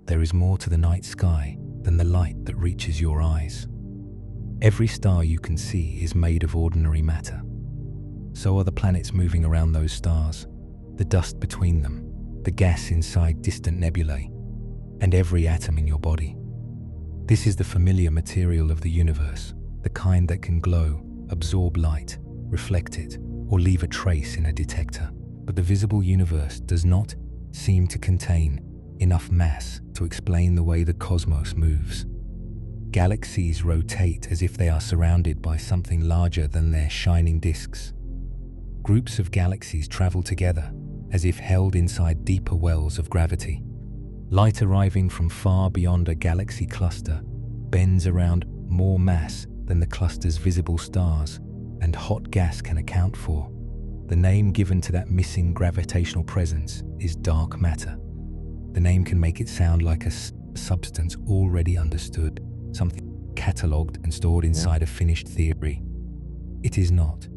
there is more to the night sky than the light that reaches your eyes. Every star you can see is made of ordinary matter. So are the planets moving around those stars, the dust between them, the gas inside distant nebulae, and every atom in your body. This is the familiar material of the universe, the kind that can glow, absorb light, reflect it, or leave a trace in a detector. But the visible universe does not seem to contain enough mass to explain the way the cosmos moves. Galaxies rotate as if they are surrounded by something larger than their shining disks. Groups of galaxies travel together as if held inside deeper wells of gravity. Light arriving from far beyond a galaxy cluster bends around more mass than the cluster's visible stars, and hot gas can account for. The name given to that missing gravitational presence is dark matter. The name can make it sound like a substance already understood, something catalogued and stored inside a finished theory. It is not.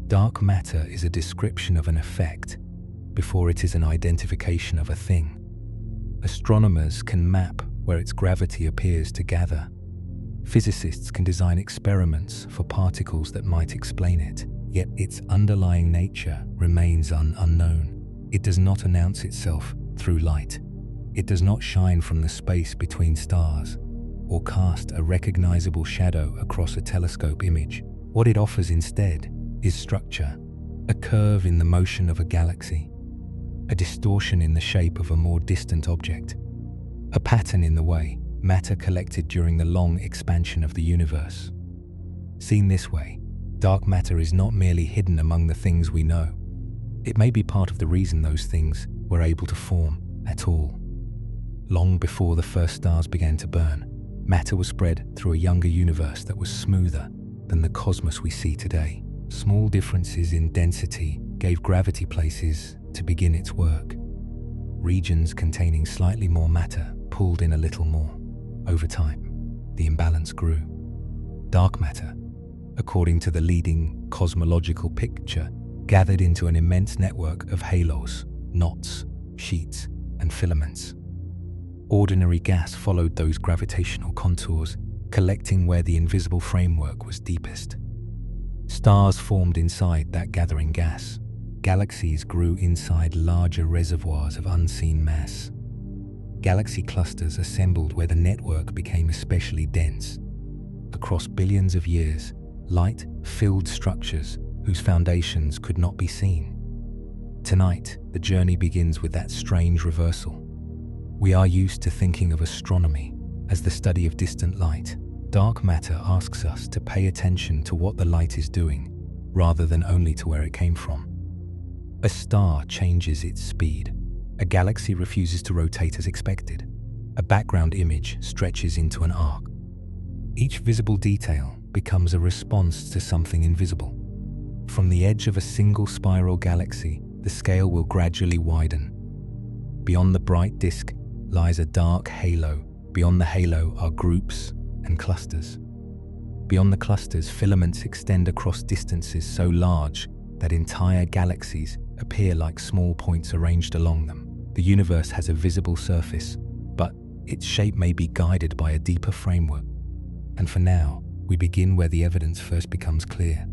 Dark matter is a description of an effect before it is an identification of a thing. Astronomers can map where its gravity appears to gather. Physicists can design experiments for particles that might explain it, yet its underlying nature remains unknown. It does not announce itself through light. It does not shine from the space between stars or cast a recognizable shadow across a telescope image. What it offers instead is structure, a curve in the motion of a galaxy, a distortion in the shape of a more distant object, a pattern in the way matter collected during the long expansion of the universe. Seen this way, dark matter is not merely hidden among the things we know. It may be part of the reason those things were able to form at all. Long before the first stars began to burn, matter was spread through a younger universe that was smoother than the cosmos we see today. Small differences in density gave gravity places to begin its work. Regions containing slightly more matter pulled in a little more. Over time, the imbalance grew. Dark matter, according to the leading cosmological picture, gathered into an immense network of halos, knots, sheets, and filaments. Ordinary gas followed those gravitational contours, collecting where the invisible framework was deepest. Stars formed inside that gathering gas. Galaxies grew inside larger reservoirs of unseen mass. Galaxy clusters assembled where the network became especially dense. Across billions of years, light filled structures whose foundations could not be seen. Tonight, the journey begins with that strange reversal. We are used to thinking of astronomy as the study of distant light. Dark matter asks us to pay attention to what the light is doing, rather than only to where it came from. A star changes its speed. A galaxy refuses to rotate as expected. A background image stretches into an arc. Each visible detail becomes a response to something invisible. From the edge of a single spiral galaxy, the scale will gradually widen. Beyond the bright disk lies a dark halo. Beyond the halo are groups and clusters. Beyond the clusters, filaments extend across distances so large that entire galaxies appear like small points arranged along them. The universe has a visible surface, but its shape may be guided by a deeper framework. And for now, we begin where the evidence first becomes clear,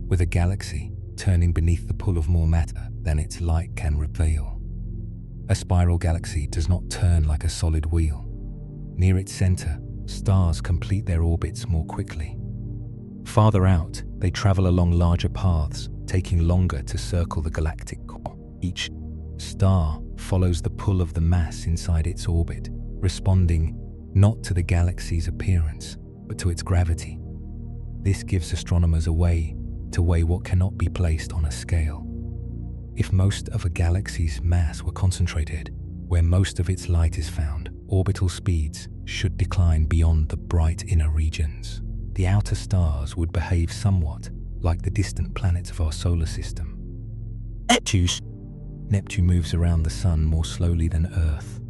with a galaxy turning beneath the pull of more matter than its light can reveal. A spiral galaxy does not turn like a solid wheel. Near its center, stars complete their orbits more quickly. Farther out, they travel along larger paths, taking longer to circle the galactic core. Each star follows the pull of the mass inside its orbit, responding not to the galaxy's appearance, but to its gravity. This gives astronomers a way to weigh what cannot be placed on a scale. If most of a galaxy's mass were concentrated where most of its light is found, orbital speeds should decline beyond the bright inner regions. The outer stars would behave somewhat like the distant planets of our solar system. Neptune moves around the Sun more slowly than Earth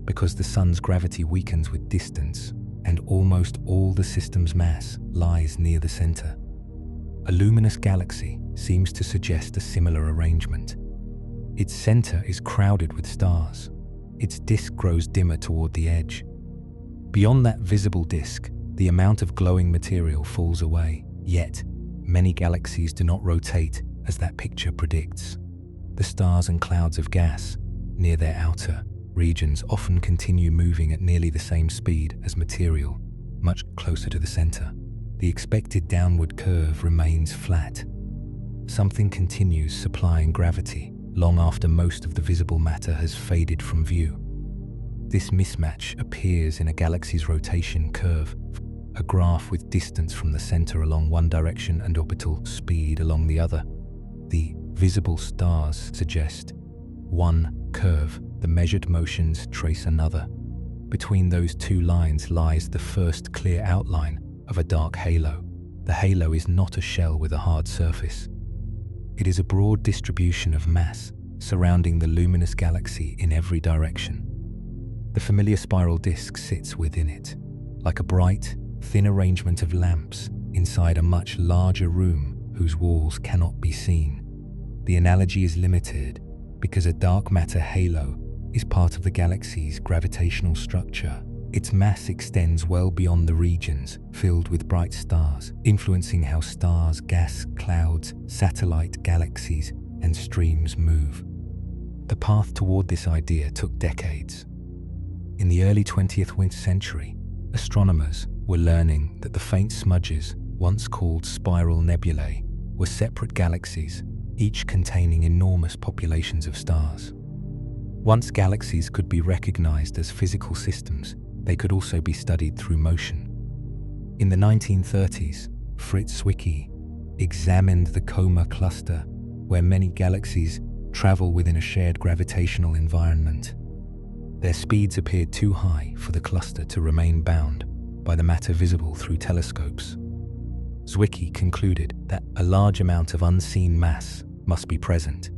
because the Sun's gravity weakens with distance, and almost all the system's mass lies near the center. A luminous galaxy seems to suggest a similar arrangement. Its center is crowded with stars. its disk grows dimmer toward the edge. Beyond that visible disk, the amount of glowing material falls away. Yet, many galaxies do not rotate as that picture predicts. The stars and clouds of gas near their outer regions often continue moving at nearly the same speed as material, much closer to the center. The expected downward curve remains flat. Something continues supplying gravity long after most of the visible matter has faded from view. This mismatch appears in a galaxy's rotation curve, a graph with distance from the center along one direction and orbital speed along the other. The visible stars suggest one curve, the measured motions trace another. Between those two lines lies the first clear outline of a dark halo. The halo is not a shell with a hard surface. It is a broad distribution of mass surrounding the luminous galaxy in every direction. The familiar spiral disk sits within it, like a bright, thin arrangement of lamps inside a much larger room whose walls cannot be seen. The analogy is limited because a dark matter halo is part of the galaxy's gravitational structure. Its mass extends well beyond the regions filled with bright stars, influencing how stars, gas, clouds, satellite galaxies, and streams move. The path toward this idea took decades. In the early 20th century, astronomers were learning that the faint smudges, once called spiral nebulae, were separate galaxies, each containing enormous populations of stars. Once galaxies could be recognized as physical systems, they could also be studied through motion. In the 1930s, Fritz Zwicky examined the Coma cluster, where many galaxies travel within a shared gravitational environment. Their speeds appeared too high for the cluster to remain bound by the matter visible through telescopes. Zwicky concluded that a large amount of unseen mass must be present.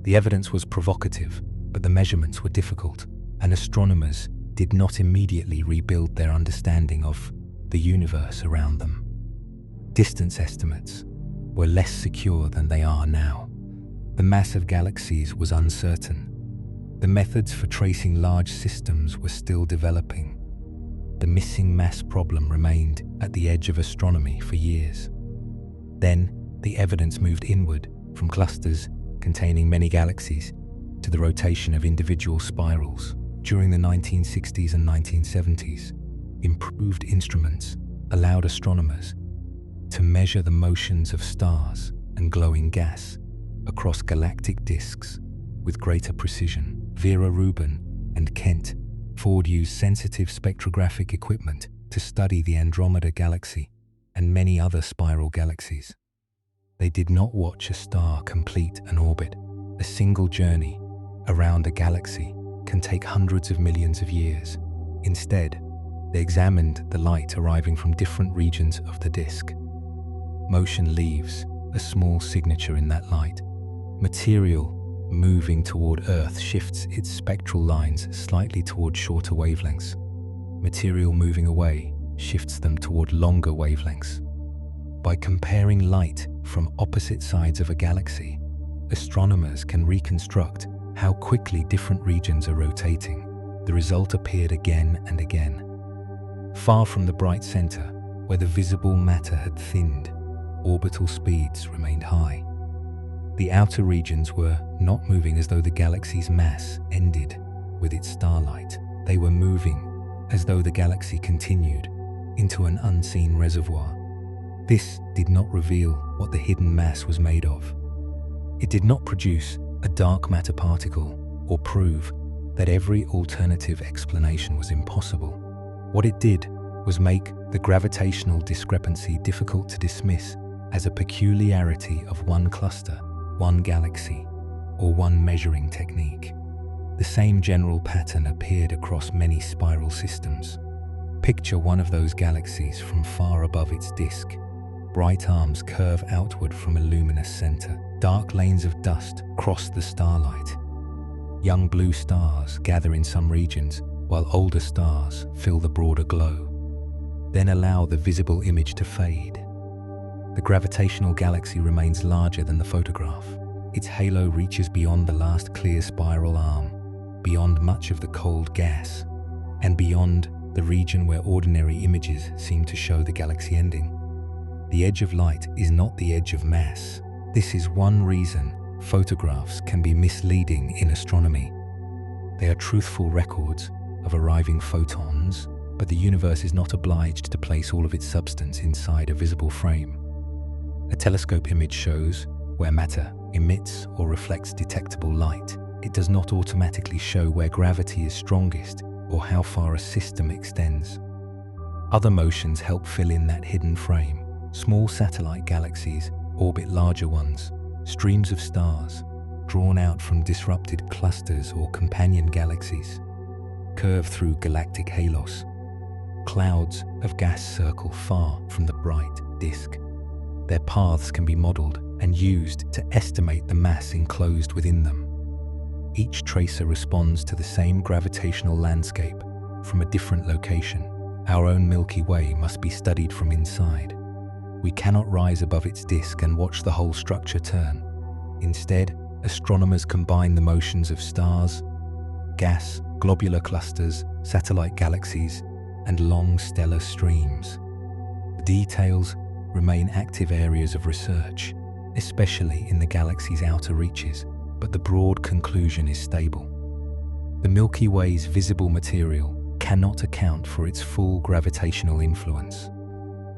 The evidence was provocative, but the measurements were difficult, and astronomers did not immediately rebuild their understanding of the universe around them. Distance estimates were less secure than they are now. The mass of galaxies was uncertain. The methods for tracing large systems were still developing. The missing mass problem remained at the edge of astronomy for years. Then, the evidence moved inward from clusters containing many galaxies to the rotation of individual spirals. During the 1960s and 1970s, improved instruments allowed astronomers to measure the motions of stars and glowing gas across galactic disks with greater precision. Vera Rubin and Kent Ford used sensitive spectrographic equipment to study the Andromeda galaxy and many other spiral galaxies. They did not watch a star complete an orbit. A single journey around a galaxy can take hundreds of millions of years. Instead, they examined the light arriving from different regions of the disk. Motion leaves a small signature in that light. Material moving toward Earth shifts its spectral lines slightly toward shorter wavelengths. Material moving away shifts them toward longer wavelengths. By comparing light from opposite sides of a galaxy, astronomers can reconstruct how quickly different regions are rotating. The result appeared again and again. Far from the bright center, where the visible matter had thinned, orbital speeds remained high. The outer regions were not moving as though the galaxy's mass ended with its starlight. They were moving as though the galaxy continued into an unseen reservoir. This did not reveal what the hidden mass was made of. It did not produce a dark matter particle or prove that every alternative explanation was impossible. What it did was make the gravitational discrepancy difficult to dismiss as a peculiarity of one cluster, one galaxy, or one measuring technique. The same general pattern appeared across many spiral systems. Picture one of those galaxies from far above its disk. Bright arms curve outward from a luminous center. Dark lanes of dust cross the starlight. Young blue stars gather in some regions, while older stars fill the broader glow. Then allow the visible image to fade. The gravitational galaxy remains larger than the photograph. Its halo reaches beyond the last clear spiral arm. beyond much of the cold gas, and beyond the region where ordinary images seem to show the galaxy ending. The edge of light is not the edge of mass. This is one reason photographs can be misleading in astronomy. They are truthful records of arriving photons, but the universe is not obliged to place all of its substance inside a visible frame. A telescope image shows where matter emits or reflects detectable light. It does not automatically show where gravity is strongest or how far a system extends. Other motions help fill in that hidden frame. Small satellite galaxies orbit larger ones. Streams of stars, drawn out from disrupted clusters or companion galaxies, curve through galactic halos. Clouds of gas circle far from the bright disk. Their paths can be modeled and used to estimate the mass enclosed within them. Each tracer responds to the same gravitational landscape from a different location. Our own Milky Way must be studied from inside. We cannot rise above its disk and watch the whole structure turn. Instead, astronomers combine the motions of stars, gas, globular clusters, satellite galaxies, and long stellar streams. The details remain active areas of research, especially in the galaxy's outer reaches, but the broad conclusion is stable. The Milky Way's visible material cannot account for its full gravitational influence.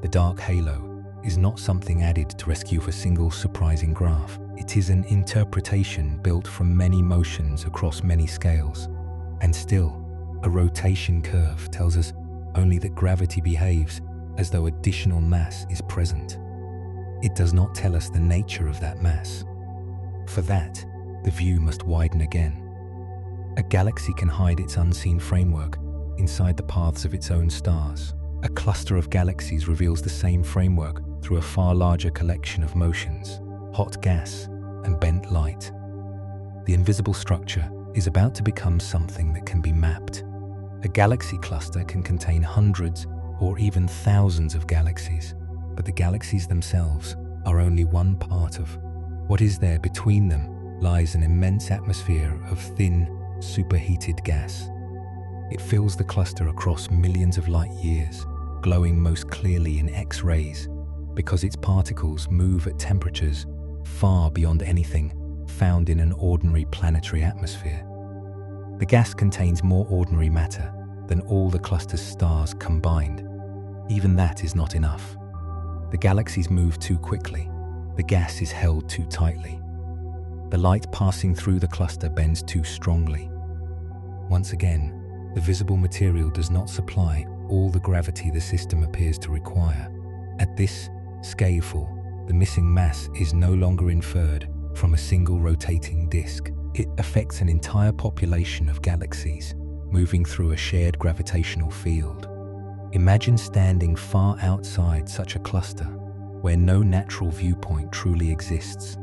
The dark halo is not something added to rescue a single surprising graph. It is an interpretation built from many motions across many scales. And still, a rotation curve tells us only that gravity behaves as though additional mass is present. It does not tell us the nature of that mass. For that, the view must widen again. A galaxy can hide its unseen framework inside the paths of its own stars. A cluster of galaxies reveals the same framework through a far larger collection of motions, hot gas and bent light. The invisible structure is about to become something that can be mapped. A galaxy cluster can contain hundreds or even thousands of galaxies, but the galaxies themselves are only one part of what is there. Between them lies an immense atmosphere of thin, superheated gas. It fills the cluster across millions of light years, glowing most clearly in X-rays, because its particles move at temperatures far beyond anything found in an ordinary planetary atmosphere. The gas contains more ordinary matter than all the cluster's stars combined. Even that is not enough. The galaxies move too quickly. The gas is held too tightly. The light passing through the cluster bends too strongly. Once again, the visible material does not supply all the gravity the system appears to require. At this scaleful, the missing mass is no longer inferred from a single rotating disk. It affects an entire population of galaxies, moving through a shared gravitational field. Imagine standing far outside such a cluster, where no natural viewpoint truly exists,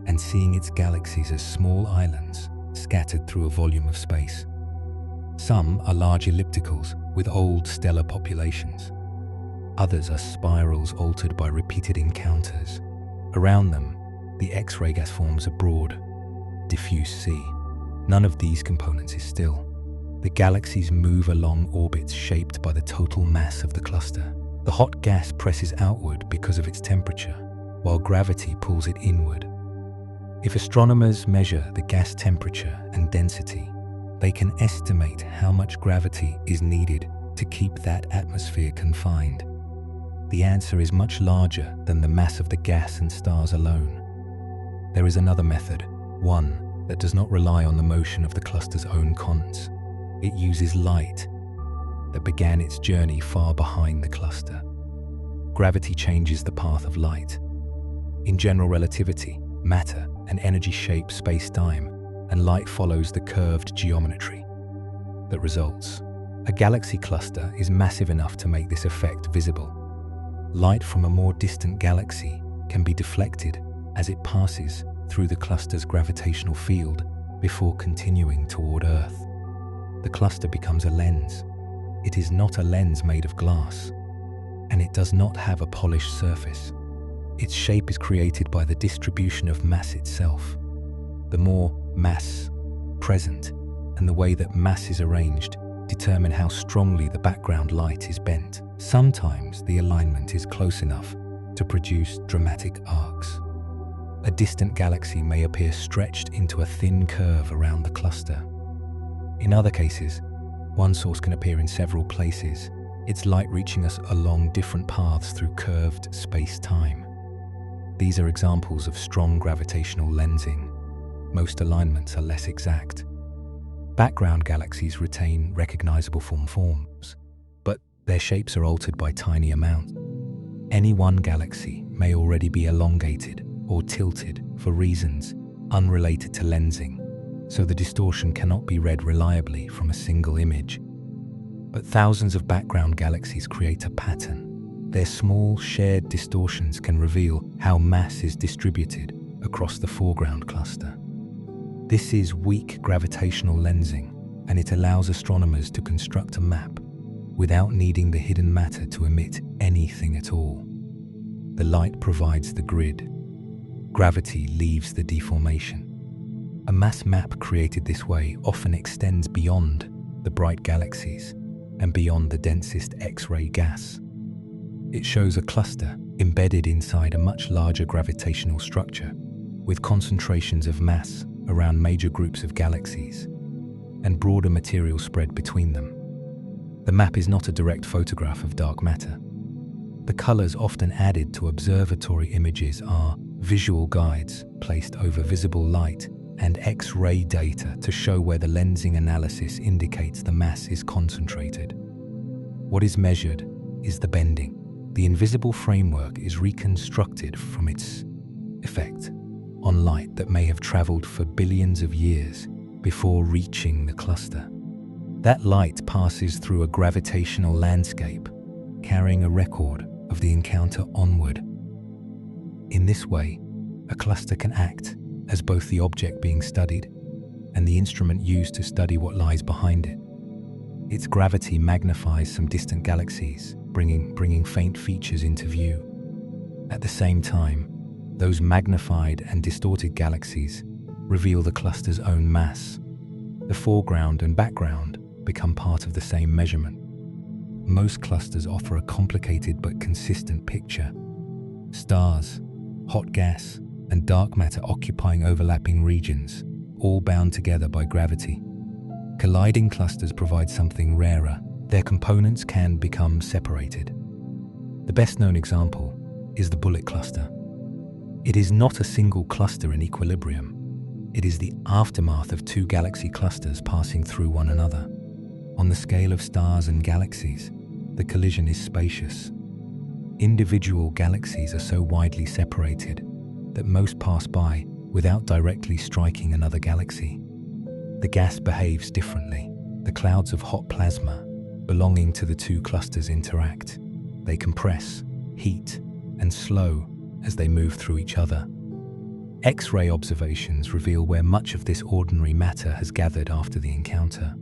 and seeing its galaxies as small islands scattered through a volume of space. Some are large ellipticals with old stellar populations. Others are spirals altered by repeated encounters. Around them, the X-ray gas forms a broad, diffuse sea. None of these components is still. The galaxies move along orbits shaped by the total mass of the cluster. The hot gas presses outward because of its temperature, while gravity pulls it inward. If astronomers measure the gas temperature and density, they can estimate how much gravity is needed to keep that atmosphere confined. The answer is much larger than the mass of the gas and stars alone. There is another method, one that does not rely on the motion of the cluster's own cons. It uses light that began its journey far behind the cluster. Gravity changes the path of light. In general relativity, matter and energy shape space-time, and light follows the curved geometry that results. A galaxy cluster is massive enough to make this effect visible. Light from a more distant galaxy can be deflected as it passes through the cluster's gravitational field before continuing toward Earth. The cluster becomes a lens. It is not a lens made of glass, and it does not have a polished surface. Its shape is created by the distribution of mass itself. The more mass present and the way that mass is arranged determine how strongly the background light is bent. Sometimes the alignment is close enough to produce dramatic arcs. A distant galaxy may appear stretched into a thin curve around the cluster. In other cases, one source can appear in several places, its light reaching us along different paths through curved space-time. These are examples of strong gravitational lensing. Most alignments are less exact. Background galaxies retain recognizable forms, but their shapes are altered by tiny amounts. Any one galaxy may already be elongated or tilted for reasons unrelated to lensing, so the distortion cannot be read reliably from a single image. But thousands of background galaxies create a pattern. Their small shared distortions can reveal how mass is distributed across the foreground cluster. This is weak gravitational lensing, and it allows astronomers to construct a map without needing the hidden matter to emit anything at all. The light provides the grid. Gravity leaves the deformation. A mass map created this way often extends beyond the bright galaxies and beyond the densest X-ray gas. It shows a cluster embedded inside a much larger gravitational structure, with concentrations of mass around major groups of galaxies and broader material spread between them. The map is not a direct photograph of dark matter. The colors often added to observatory images are visual guides placed over visible light and X-ray data to show where the lensing analysis indicates the mass is concentrated. What is measured is the bending. The invisible framework is reconstructed from its effect on light that may have traveled for billions of years before reaching the cluster. That light passes through a gravitational landscape, carrying a record of the encounter onward. In this way, a cluster can act as both the object being studied and the instrument used to study what lies behind it. Its gravity magnifies some distant galaxies, bringing faint features into view. At the same time, those magnified and distorted galaxies reveal the cluster's own mass. The foreground and background become part of the same measurement. Most clusters offer a complicated but consistent picture. Stars, hot gas, and dark matter occupying overlapping regions, all bound together by gravity. Colliding clusters provide something rarer. Their components can become separated. The best-known example is the Bullet cluster. It is not a single cluster in equilibrium. It is the aftermath of two galaxy clusters passing through one another. On the scale of stars and galaxies, the collision is spacious. Individual galaxies are so widely separated that most pass by without directly striking another galaxy. The gas behaves differently. The clouds of hot plasma belonging to the two clusters interact. They compress, heat, and slow as they move through each other. X-ray observations reveal where much of this ordinary matter has gathered after the encounter.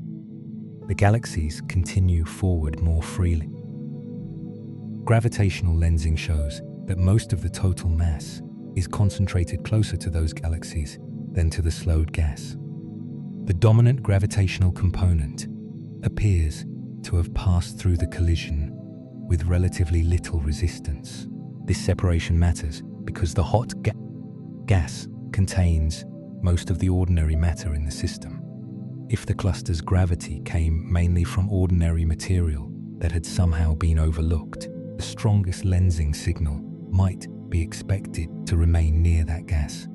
The galaxies continue forward more freely. Gravitational lensing shows that most of the total mass is concentrated closer to those galaxies than to the slowed gas. The dominant gravitational component appears to have passed through the collision with relatively little resistance. This separation matters because the hot gas contains most of the ordinary matter in the system. If the cluster's gravity came mainly from ordinary material that had somehow been overlooked, the strongest lensing signal might be expected to remain near that gas.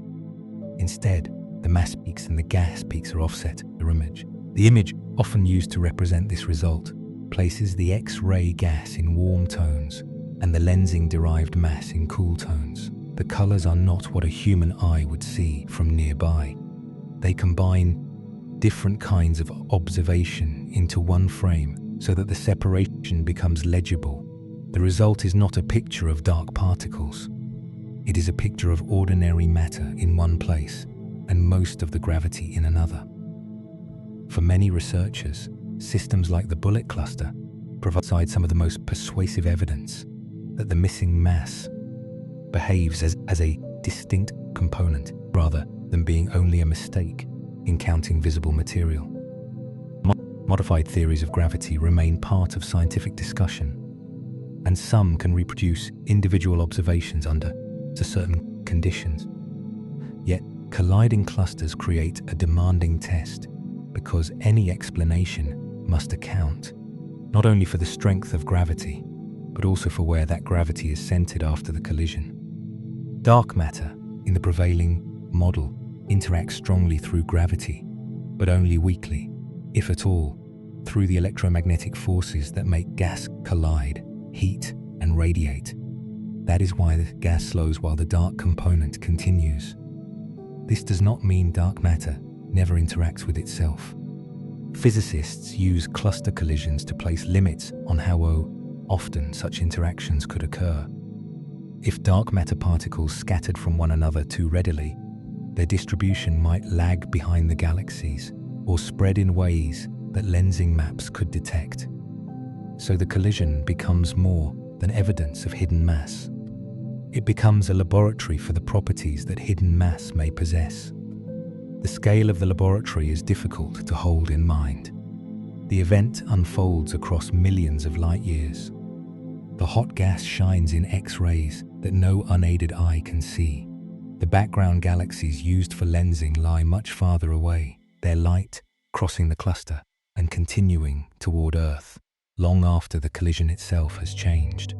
Instead, the mass peaks and the gas peaks are offset in the image. The image, often used to represent this result, places the X-ray gas in warm tones and the lensing-derived mass in cool tones. The colors are not what a human eye would see from nearby. They combine different kinds of observation into one frame so that the separation becomes legible. The result is not a picture of dark particles. It is a picture of ordinary matter in one place and most of the gravity in another. For many researchers, systems like the Bullet cluster provide some of the most persuasive evidence that the missing mass behaves as a distinct component rather than being only a mistake in counting visible material. Modified theories of gravity remain part of scientific discussion, and some can reproduce individual observations under certain conditions. Yet, colliding clusters create a demanding test because any explanation must account not only for the strength of gravity, but also for where that gravity is centered after the collision. Dark matter, in the prevailing model, interacts strongly through gravity, but only weakly, if at all, through the electromagnetic forces that make gas collide, heat, and radiate. That is why the gas slows while the dark component continues. This does not mean dark matter never interacts with itself. Physicists use cluster collisions to place limits on how often such interactions could occur. If dark matter particles scattered from one another too readily, their distribution might lag behind the galaxies or spread in ways that lensing maps could detect. So the collision becomes more than evidence of hidden mass. It becomes a laboratory for the properties that hidden mass may possess. The scale of the laboratory is difficult to hold in mind. The event unfolds across millions of light years. The hot gas shines in X-rays that no unaided eye can see. The background galaxies used for lensing lie much farther away, their light crossing the cluster and continuing toward Earth long after the collision itself has changed.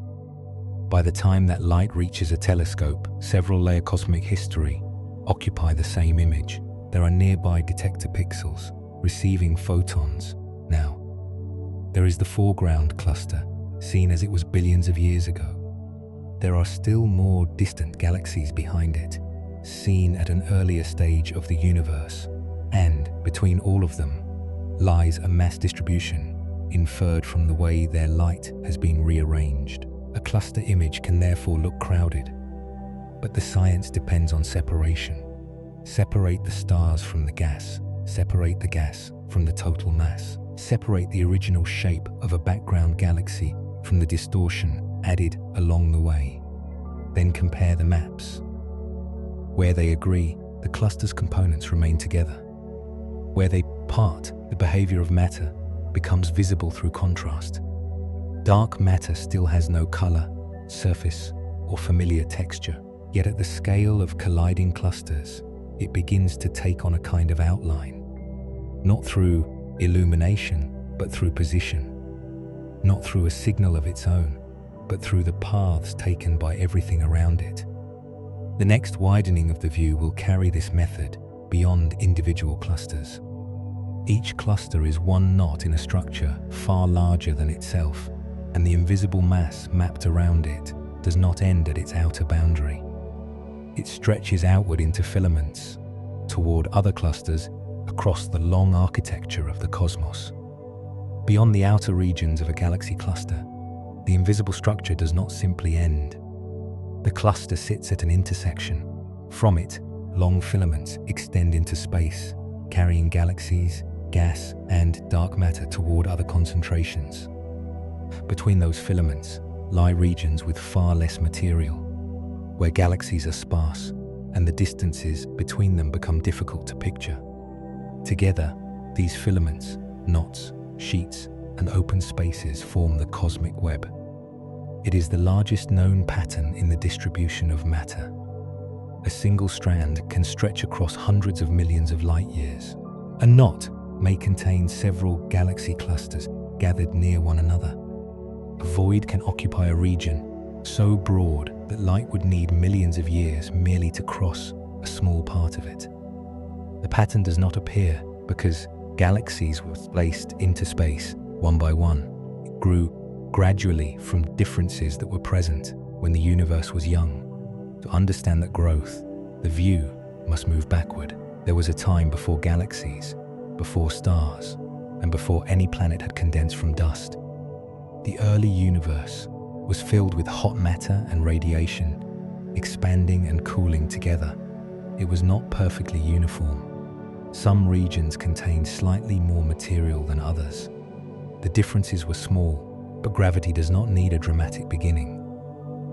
By the time that light reaches a telescope, several layer cosmic history occupy the same image. There are nearby detector pixels receiving photons now. There is the foreground cluster, seen as it was billions of years ago. There are still more distant galaxies behind it, seen at an earlier stage of the universe, and between all of them lies a mass distribution inferred from the way their light has been rearranged. A cluster image can therefore look crowded, but the science depends on separation. Separate the stars from the gas, separate the gas from the total mass, separate the original shape of a background galaxy from the distortion added along the way. Then compare the maps. Where they agree, the cluster's components remain together. Where they part, the behavior of matter becomes visible through contrast. Dark matter still has no color, surface, or familiar texture, yet at the scale of colliding clusters, it begins to take on a kind of outline, not through illumination, but through position, not through a signal of its own, but through the paths taken by everything around it. The next widening of the view will carry this method beyond individual clusters. Each cluster is one knot in a structure far larger than itself, and the invisible mass mapped around it does not end at its outer boundary. It stretches outward into filaments, toward other clusters across the long architecture of the cosmos. Beyond the outer regions of a galaxy cluster, the invisible structure does not simply end. The cluster sits at an intersection. From it, long filaments extend into space, carrying galaxies, gas, and dark matter toward other concentrations. Between those filaments lie regions with far less material, where galaxies are sparse and the distances between them become difficult to picture. Together, these filaments, knots, sheets, and open spaces form the cosmic web. It is the largest known pattern in the distribution of matter. A single strand can stretch across hundreds of millions of light years. A knot may contain several galaxy clusters gathered near one another. A void can occupy a region so broad that light would need millions of years merely to cross a small part of it. The pattern does not appear because galaxies were placed into space one by one. It grew gradually from differences that were present when the universe was young. To understand that growth, the view must move backward. There was a time before galaxies, before stars, and before any planet had condensed from dust. The early universe was filled with hot matter and radiation, expanding and cooling together. It was not perfectly uniform. Some regions contained slightly more material than others. The differences were small, but gravity does not need a dramatic beginning.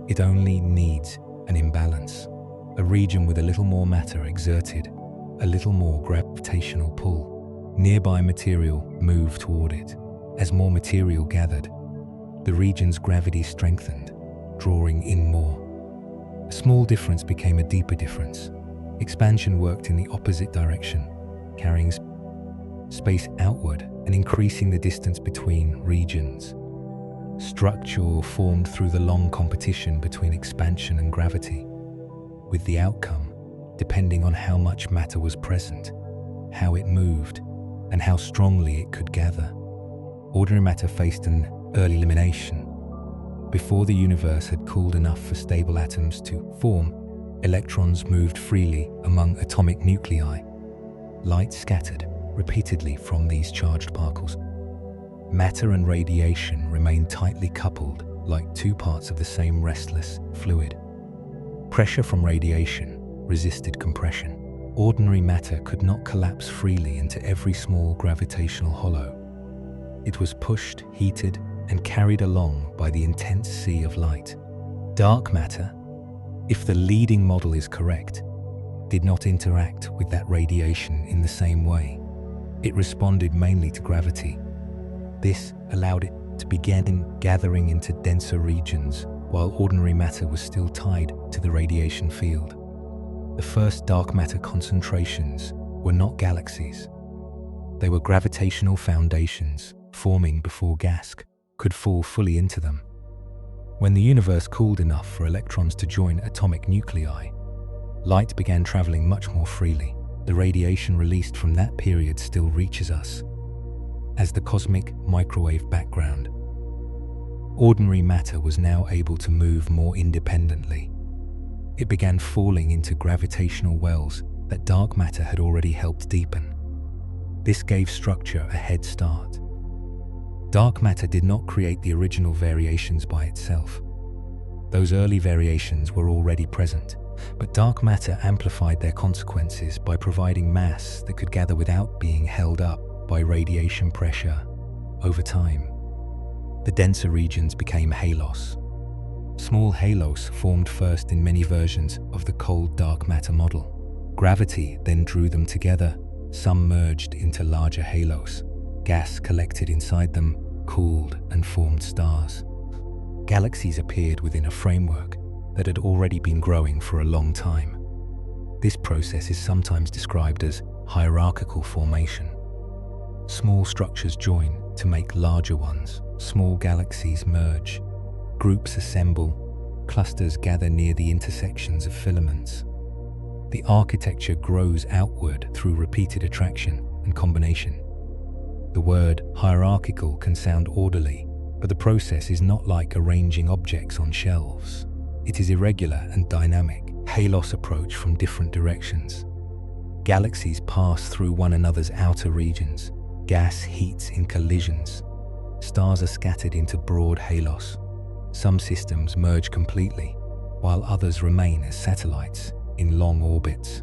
It only needs an imbalance. A region with a little more matter exerted a little more gravitational pull. Nearby material moved toward it. As more material gathered, the region's gravity strengthened, drawing in more. A small difference became a deeper difference. Expansion worked in the opposite direction, carrying space outward and increasing the distance between regions. Structure formed through the long competition between expansion and gravity, with the outcome depending on how much matter was present, how it moved, and how strongly it could gather. Ordinary matter faced an early elimination. Before the universe had cooled enough for stable atoms to form, electrons moved freely among atomic nuclei. Light scattered repeatedly from these charged particles. Matter and radiation remained tightly coupled, like two parts of the same restless fluid. Pressure from radiation resisted compression. Ordinary matter could not collapse freely into every small gravitational hollow. It was pushed, heated, and carried along by the intense sea of light. Dark matter, if the leading model is correct, did not interact with that radiation in the same way. It responded mainly to gravity. This allowed it to begin gathering into denser regions, while ordinary matter was still tied to the radiation field. The first dark matter concentrations were not galaxies. They were gravitational foundations forming before gas could fall fully into them. When the universe cooled enough for electrons to join atomic nuclei, light began traveling much more freely. The radiation released from that period still reaches us as the cosmic microwave background. Ordinary matter was now able to move more independently. It began falling into gravitational wells that dark matter had already helped deepen. This gave structure a head start. Dark matter did not create the original variations by itself. Those early variations were already present, but dark matter amplified their consequences by providing mass that could gather without being held up by radiation pressure. Over time, the denser regions became halos. Small halos formed first in many versions of the cold dark matter model. Gravity then drew them together. Some merged into larger halos. Gas collected inside them, cooled, and formed stars. Galaxies appeared within a framework that had already been growing for a long time. This process is sometimes described as hierarchical formation. Small structures join to make larger ones. Small galaxies merge. Groups assemble. Clusters gather near the intersections of filaments. The architecture grows outward through repeated attraction and combination. The word hierarchical can sound orderly, but the process is not like arranging objects on shelves. It is irregular and dynamic. Halos approach from different directions. Galaxies pass through one another's outer regions. Gas heats in collisions. Stars are scattered into broad halos. Some systems merge completely, while others remain as satellites in long orbits.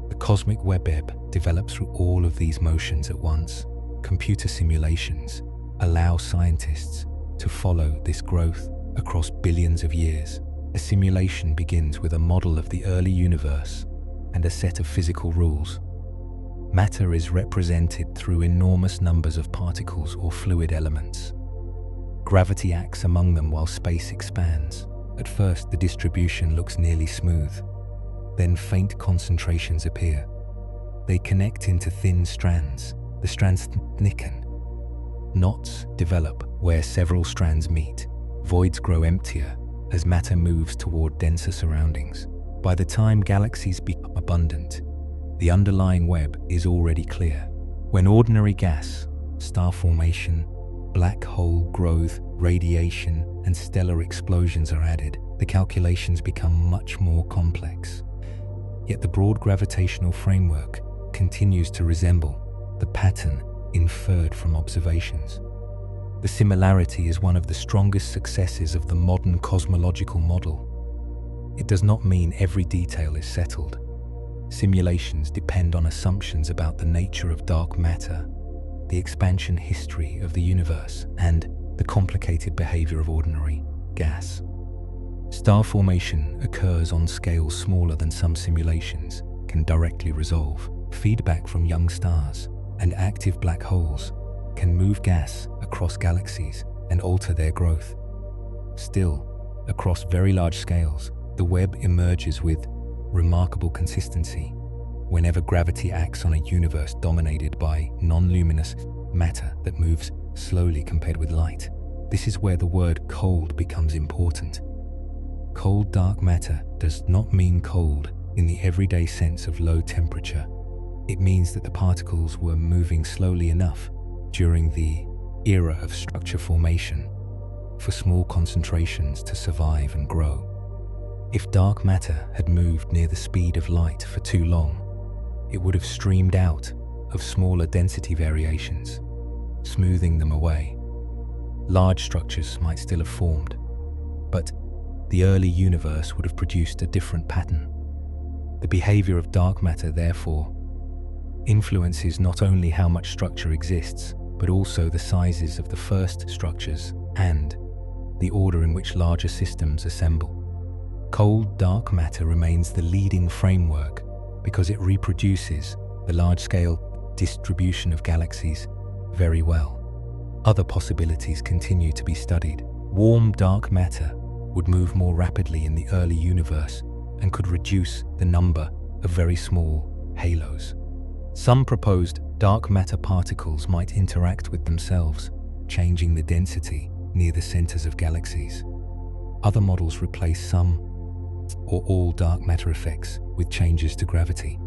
The cosmic web develops through all of these motions at once. Computer simulations allow scientists to follow this growth across billions of years. A simulation begins with a model of the early universe and a set of physical rules. Matter is represented through enormous numbers of particles or fluid elements. Gravity acts among them while space expands. At first, the distribution looks nearly smooth. Then faint concentrations appear. They connect into thin strands. The strands thicken. Knots develop where several strands meet. Voids grow emptier as matter moves toward denser surroundings. By the time galaxies become abundant, the underlying web is already clear. When ordinary gas, star formation, black hole growth, radiation, and stellar explosions are added, the calculations become much more complex. Yet the broad gravitational framework continues to resemble the pattern inferred from observations. The similarity is one of the strongest successes of the modern cosmological model. It does not mean every detail is settled. Simulations depend on assumptions about the nature of dark matter, the expansion history of the universe, and the complicated behavior of ordinary gas. Star formation occurs on scales smaller than some simulations can directly resolve. Feedback from young stars and active black holes can move gas across galaxies and alter their growth. Still, across very large scales, the web emerges with remarkable consistency whenever gravity acts on a universe dominated by non-luminous matter that moves slowly compared with light. This is where the word cold becomes important. Cold dark matter does not mean cold in the everyday sense of low temperature. It means that the particles were moving slowly enough during the era of structure formation for small concentrations to survive and grow. If dark matter had moved near the speed of light for too long, it would have streamed out of smaller density variations, smoothing them away. Large structures might still have formed, but the early universe would have produced a different pattern. The behavior of dark matter, therefore, influences not only how much structure exists, but also the sizes of the first structures and the order in which larger systems assemble. Cold dark matter remains the leading framework because it reproduces the large-scale distribution of galaxies very well. Other possibilities continue to be studied. Warm dark matter would move more rapidly in the early universe and could reduce the number of very small halos. Some proposed dark matter particles might interact with themselves, changing the density near the centers of galaxies. Other models replace some or all dark matter effects with changes to gravity.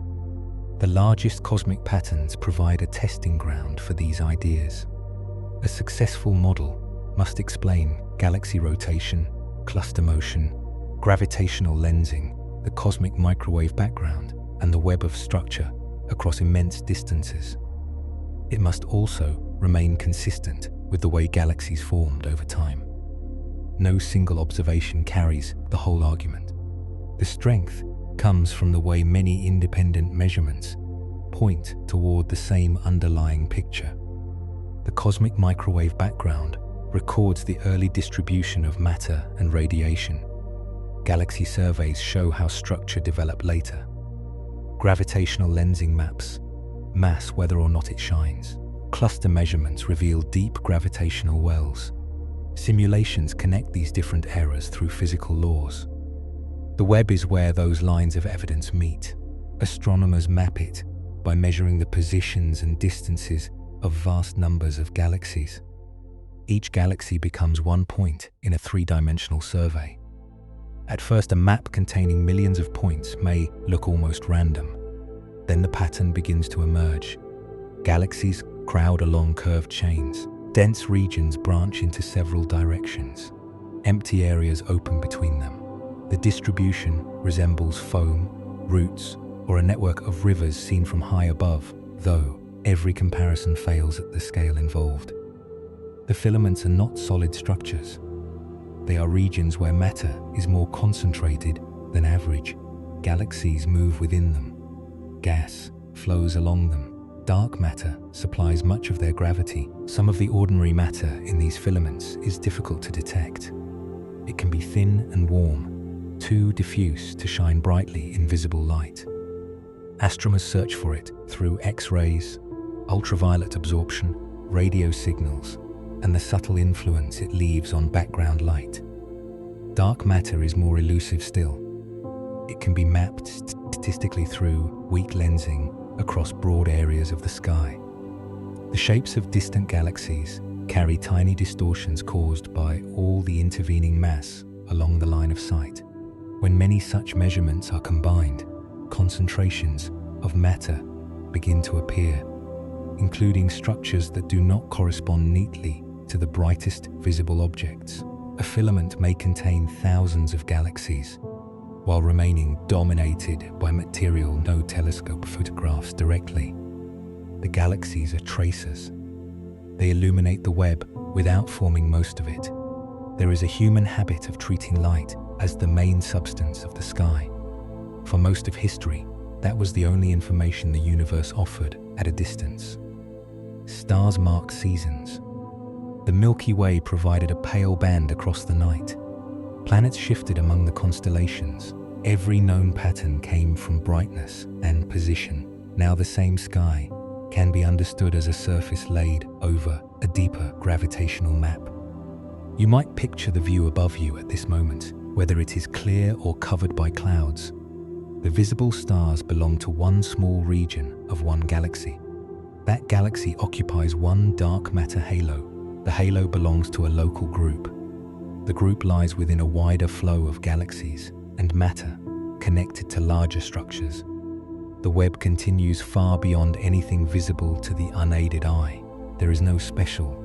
The largest cosmic patterns provide a testing ground for these ideas. A successful model must explain galaxy rotation, cluster motion, gravitational lensing, the cosmic microwave background, and the web of structure across immense distances. It must also remain consistent with the way galaxies formed over time. No single observation carries the whole argument. The strength comes from the way many independent measurements point toward the same underlying picture. The cosmic microwave background records the early distribution of matter and radiation. Galaxy surveys show how structure developed later. Gravitational lensing maps mass whether or not it shines. Cluster measurements reveal deep gravitational wells. Simulations connect these different eras through physical laws. The web is where those lines of evidence meet. Astronomers map it by measuring the positions and distances of vast numbers of galaxies. Each galaxy becomes one point in a three-dimensional survey. At first, a map containing millions of points may look almost random. Then the pattern begins to emerge. Galaxies crowd along curved chains. Dense regions branch into several directions. Empty areas open between them. The distribution resembles foam, roots, or a network of rivers seen from high above, though every comparison fails at the scale involved. The filaments are not solid structures. They are regions where matter is more concentrated than average. Galaxies move within them. Gas flows along them. Dark matter supplies much of their gravity. Some of the ordinary matter in these filaments is difficult to detect. It can be thin and warm, too diffuse to shine brightly in visible light. Astronomers search for it through X-rays, ultraviolet absorption, radio signals, and the subtle influence it leaves on background light. Dark matter is more elusive still. It can be mapped statistically through weak lensing across broad areas of the sky. The shapes of distant galaxies carry tiny distortions caused by all the intervening mass along the line of sight. When many such measurements are combined, concentrations of matter begin to appear, including structures that do not correspond neatly to the brightest visible objects. A filament may contain thousands of galaxies, while remaining dominated by material no telescope photographs directly. The galaxies are tracers. They illuminate the web without forming most of it. There is a human habit of treating light as the main substance of the sky. For most of history, that was the only information the universe offered at a distance. Stars mark seasons. The Milky Way provided a pale band across the night. Planets shifted among the constellations. Every known pattern came from brightness and position. Now the same sky, can be understood as a surface laid over a deeper gravitational map. You might picture the view above you at this moment, whether it is clear or covered by clouds. The visible stars belong to one small region of one galaxy. That galaxy occupies one dark matter halo. The halo belongs to a local group. The group lies within a wider flow of galaxies and matter connected to larger structures. The web continues far beyond anything visible to the unaided eye. There is no special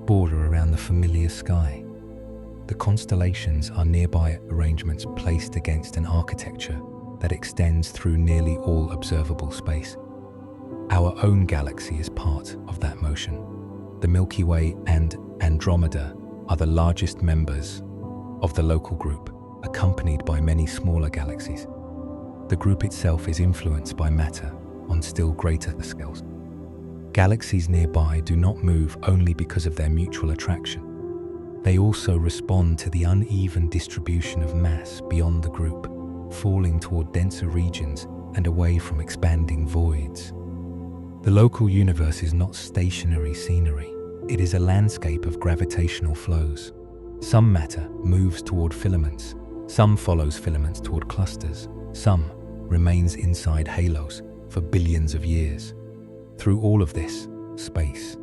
border around the familiar sky. The constellations are nearby arrangements placed against an architecture that extends through nearly all observable space. Our own galaxy is part of that motion. The Milky Way and Andromeda are the largest members of the local group, accompanied by many smaller galaxies. The group itself is influenced by matter on still greater scales. Galaxies nearby do not move only because of their mutual attraction. They also respond to the uneven distribution of mass beyond the group, falling toward denser regions and away from expanding voids. The local universe is not stationary scenery. It is a landscape of gravitational flows. Some matter moves toward filaments, some follows filaments toward clusters, some remains inside halos for billions of years. Through all of this, space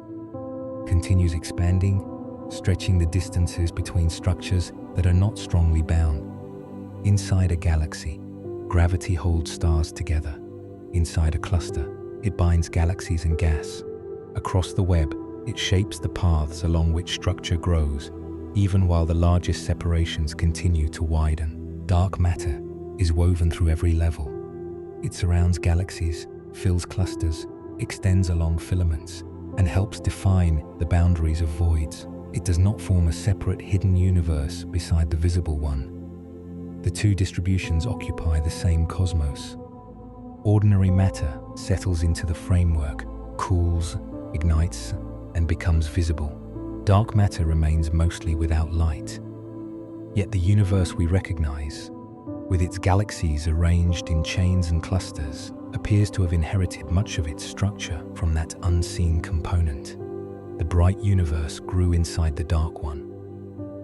continues expanding, stretching the distances between structures that are not strongly bound. Inside a galaxy, gravity holds stars together. Inside a cluster, it binds galaxies and gas. Across the web, it shapes the paths along which structure grows, even while the largest separations continue to widen. Dark matter is woven through every level. It surrounds galaxies, fills clusters, extends along filaments, and helps define the boundaries of voids. It does not form a separate hidden universe beside the visible one. The two distributions occupy the same cosmos. Ordinary matter settles into the framework, cools, ignites, and becomes visible. Dark matter remains mostly without light. Yet the universe we recognize, with its galaxies arranged in chains and clusters, appears to have inherited much of its structure from that unseen component. The bright universe grew inside the dark one,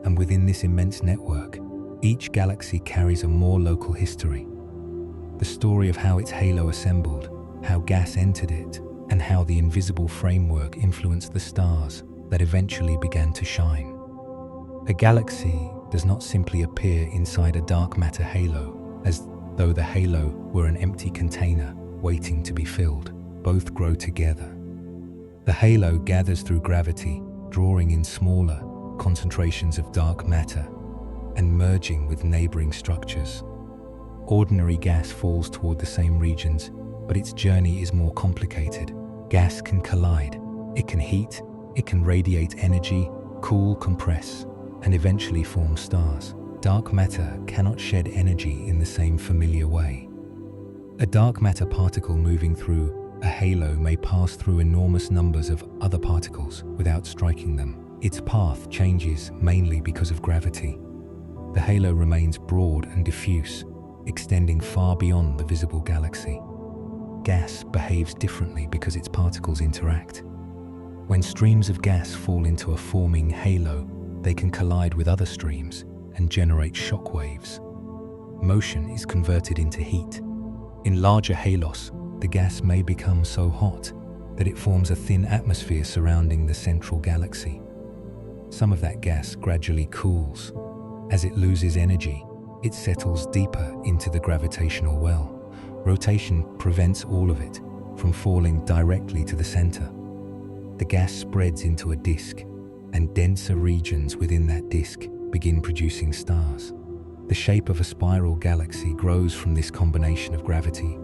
and within this immense network, each galaxy carries a more local history. The story of how its halo assembled, how gas entered it, and how the invisible framework influenced the stars that eventually began to shine. A galaxy does not simply appear inside a dark matter halo, as though the halo were an empty container waiting to be filled. Both grow together. The halo gathers through gravity, drawing in smaller concentrations of dark matter and merging with neighboring structures. Ordinary gas falls toward the same regions, but its journey is more complicated. Gas can collide, it can heat, it can radiate energy, cool, compress, and eventually form stars. Dark matter cannot shed energy in the same familiar way. A dark matter particle moving through a halo may pass through enormous numbers of other particles without striking them. Its path changes mainly because of gravity. The halo remains broad and diffuse, extending far beyond the visible galaxy. Gas behaves differently because its particles interact. When streams of gas fall into a forming halo, they can collide with other streams and generate shock waves. Motion is converted into heat. In larger halos, the gas may become so hot that it forms a thin atmosphere surrounding the central galaxy. Some of that gas gradually cools. As it loses energy, it settles deeper into the gravitational well. Rotation prevents all of it from falling directly to the center. The gas spreads into a disk, and denser regions within that disk begin producing stars. The shape of a spiral galaxy grows from this combination of gravity,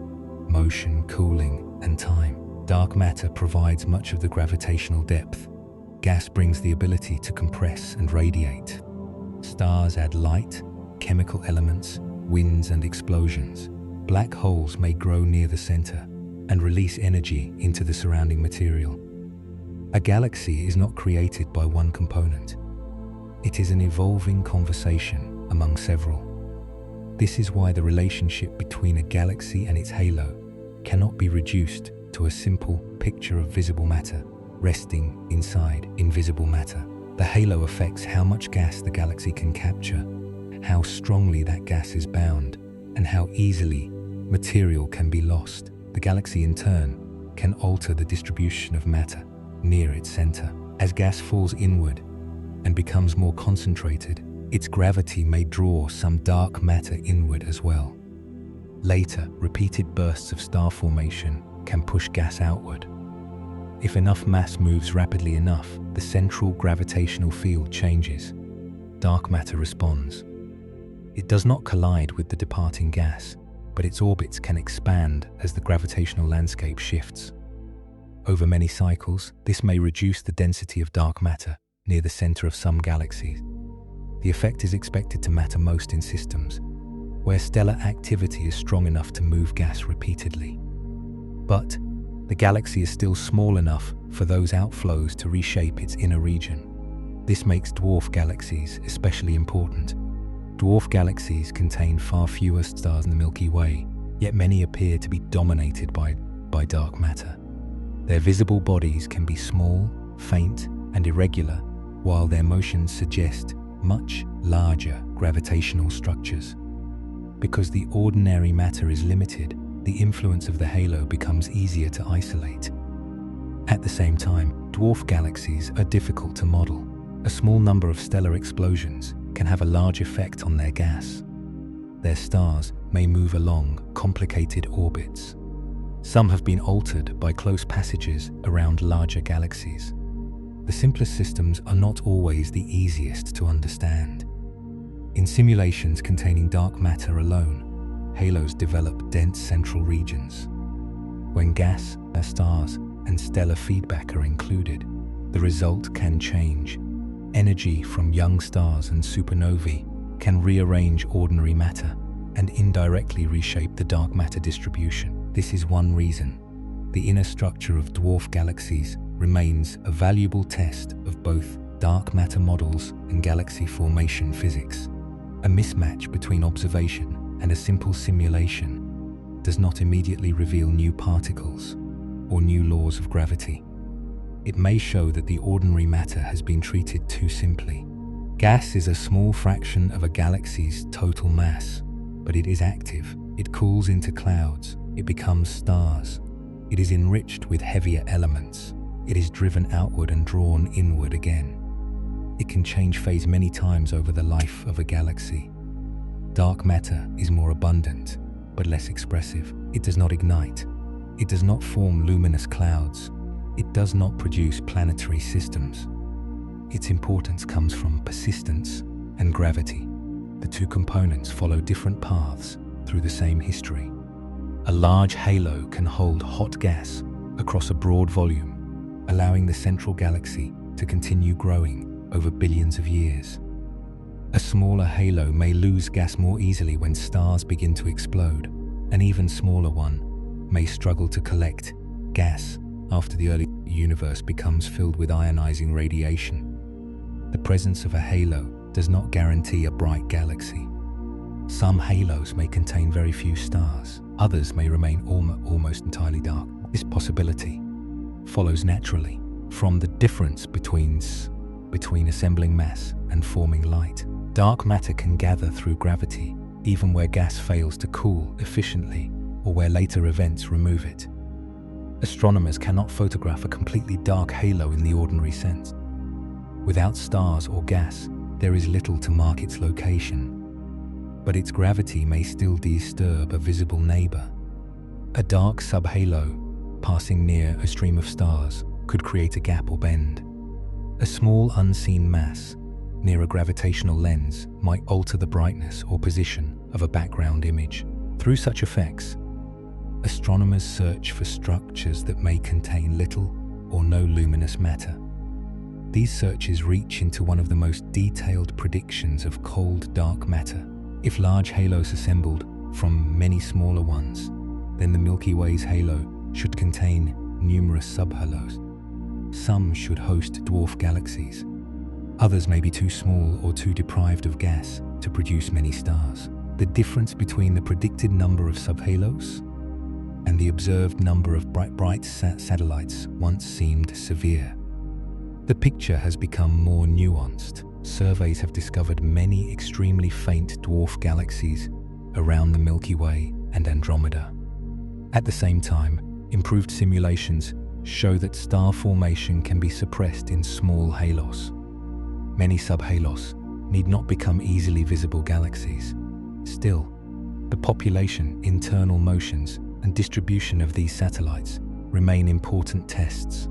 motion, cooling, and time. Dark matter provides much of the gravitational depth. Gas brings the ability to compress and radiate. Stars add light, chemical elements, winds, and explosions. Black holes may grow near the center and release energy into the surrounding material. A galaxy is not created by one component. It is an evolving conversation among several. This is why the relationship between a galaxy and its halo cannot be reduced to a simple picture of visible matter resting inside invisible matter. The halo affects how much gas the galaxy can capture, how strongly that gas is bound, and how easily material can be lost. The galaxy, in turn, can alter the distribution of matter near its center. As gas falls inward and becomes more concentrated, its gravity may draw some dark matter inward as well. Later, repeated bursts of star formation can push gas outward. If enough mass moves rapidly enough, the central gravitational field changes. Dark matter responds. It does not collide with the departing gas, but its orbits can expand as the gravitational landscape shifts. Over many cycles, this may reduce the density of dark matter near the center of some galaxies. The effect is expected to matter most in systems where stellar activity is strong enough to move gas repeatedly. But the galaxy is still small enough for those outflows to reshape its inner region. This makes dwarf galaxies especially important. Dwarf galaxies contain far fewer stars in the Milky Way, yet many appear to be dominated by dark matter. Their visible bodies can be small, faint, and irregular, while their motions suggest much larger gravitational structures. Because the ordinary matter is limited, the influence of the halo becomes easier to isolate. At the same time, dwarf galaxies are difficult to model. A small number of stellar explosions can have a large effect on their gas. Their stars may move along complicated orbits. Some have been altered by close passages around larger galaxies. The simplest systems are not always the easiest to understand. In simulations containing dark matter alone, halos develop dense central regions. When gas, stars, and stellar feedback are included, the result can change. Energy from young stars and supernovae can rearrange ordinary matter and indirectly reshape the dark matter distribution. This is one reason the inner structure of dwarf galaxies remains a valuable test of both dark matter models and galaxy formation physics. A mismatch between observation and a simple simulation does not immediately reveal new particles or new laws of gravity. It may show that the ordinary matter has been treated too simply. Gas is a small fraction of a galaxy's total mass, but it is active. It cools into clouds. It becomes stars. It is enriched with heavier elements. It is driven outward and drawn inward again. It can change phase many times over the life of a galaxy. Dark matter is more abundant, but less expressive. It does not ignite. It does not form luminous clouds. It does not produce planetary systems. Its importance comes from persistence and gravity. The two components follow different paths through the same history. A large halo can hold hot gas across a broad volume, allowing the central galaxy to continue growing over billions of years. A smaller halo may lose gas more easily when stars begin to explode. An even smaller one may struggle to collect gas after the early universe becomes filled with ionizing radiation. The presence of a halo does not guarantee a bright galaxy. Some halos may contain very few stars. Others may remain almost entirely dark. This possibility follows naturally from the difference between assembling mass and forming light. Dark matter can gather through gravity, even where gas fails to cool efficiently or where later events remove it. Astronomers cannot photograph a completely dark halo in the ordinary sense. Without stars or gas, there is little to mark its location, but its gravity may still disturb a visible neighbor. A dark subhalo passing near a stream of stars could create a gap or bend. A small unseen mass near a gravitational lens might alter the brightness or position of a background image. Through such effects, astronomers search for structures that may contain little or no luminous matter. These searches reach into one of the most detailed predictions of cold dark matter. If large halos assembled from many smaller ones, then the Milky Way's halo should contain numerous subhalos. Some should host dwarf galaxies. Others may be too small or too deprived of gas to produce many stars. The difference between the predicted number of subhalos and the observed number of bright satellites once seemed severe. The picture has become more nuanced. Surveys have discovered many extremely faint dwarf galaxies around the Milky Way and Andromeda. At the same time, improved simulations show that star formation can be suppressed in small halos. Many subhalos need not become easily visible galaxies. Still, the population, internal motions, and distribution of these satellites remain important tests.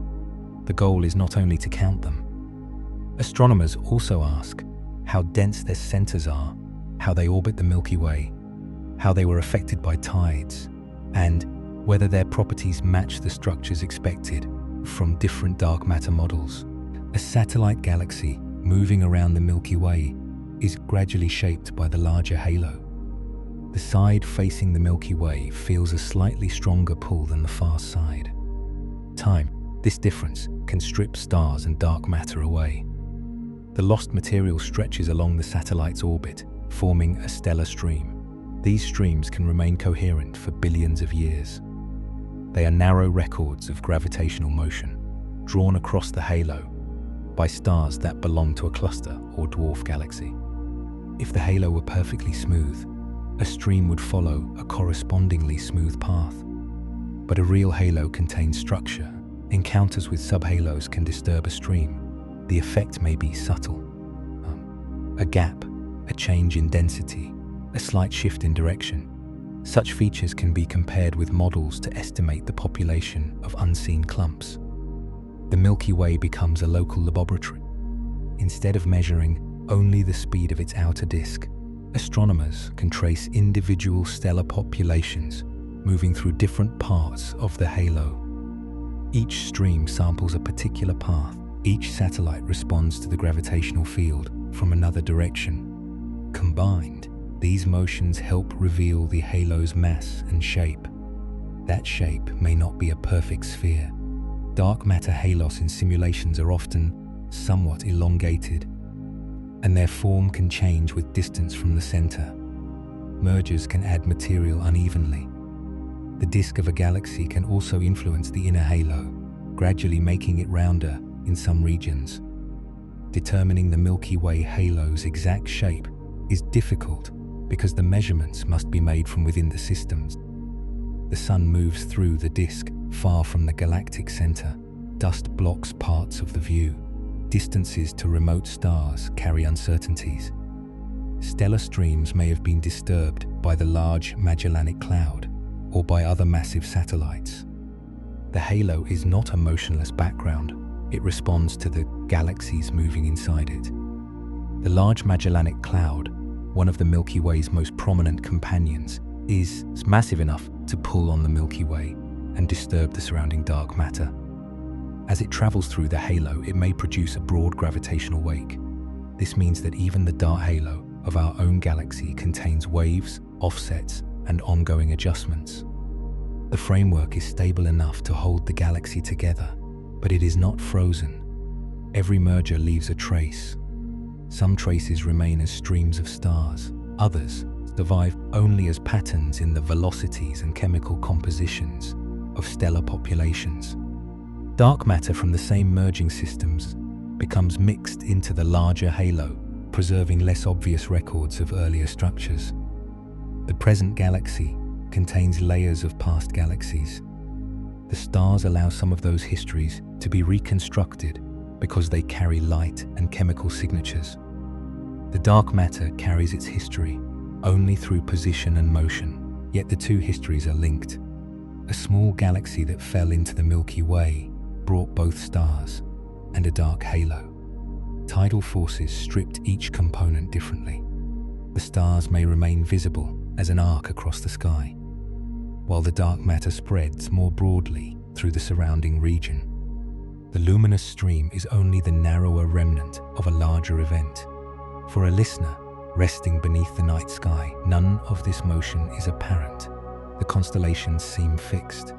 The goal is not only to count them. Astronomers also ask how dense their centers are, how they orbit the Milky Way, how they were affected by tides, and whether their properties match the structures expected from different dark matter models. A satellite galaxy moving around the Milky Way is gradually shaped by the larger halo. The side facing the Milky Way feels a slightly stronger pull than the far side. This difference can strip stars and dark matter away. The lost material stretches along the satellite's orbit, forming a stellar stream. These streams can remain coherent for billions of years. They are narrow records of gravitational motion, drawn across the halo by stars that belong to a cluster or dwarf galaxy. If the halo were perfectly smooth, a stream would follow a correspondingly smooth path. But a real halo contains structure. Encounters with subhalos can disturb a stream. The effect may be subtle. A gap, a change in density, a slight shift in direction. Such features can be compared with models to estimate the population of unseen clumps. The Milky Way becomes a local laboratory. Instead of measuring only the speed of its outer disk, astronomers can trace individual stellar populations moving through different parts of the halo. Each stream samples a particular path. Each satellite responds to the gravitational field from another direction. Combined, these motions help reveal the halo's mass and shape. That shape may not be a perfect sphere. Dark matter halos in simulations are often somewhat elongated, and their form can change with distance from the center. Mergers can add material unevenly. The disk of a galaxy can also influence the inner halo, gradually making it rounder in some regions. Determining the Milky Way halo's exact shape is difficult because the measurements must be made from within the systems. The sun moves through the disk far from the galactic center. Dust blocks parts of the view. Distances to remote stars carry uncertainties. Stellar streams may have been disturbed by the Large Magellanic Cloud or by other massive satellites. The halo is not a motionless background. It responds to the galaxies moving inside it. The Large Magellanic Cloud, one of the Milky Way's most prominent companions, is massive enough to pull on the Milky Way and disturb the surrounding dark matter. As it travels through the halo, it may produce a broad gravitational wake. This means that even the dark halo of our own galaxy contains waves, offsets, and ongoing adjustments. The framework is stable enough to hold the galaxy together, but it is not frozen. Every merger leaves a trace. Some traces remain as streams of stars. Others survive only as patterns in the velocities and chemical compositions of stellar populations. Dark matter from the same merging systems becomes mixed into the larger halo, preserving less obvious records of earlier structures. The present galaxy contains layers of past galaxies. The stars allow some of those histories to be reconstructed because they carry light and chemical signatures. The dark matter carries its history only through position and motion, yet the two histories are linked. A small galaxy that fell into the Milky Way brought both stars and a dark halo. Tidal forces stripped each component differently. The stars may remain visible as an arc across the sky, while the dark matter spreads more broadly through the surrounding region. The luminous stream is only the narrower remnant of a larger event. For a listener resting beneath the night sky, none of this motion is apparent. The constellations seem fixed.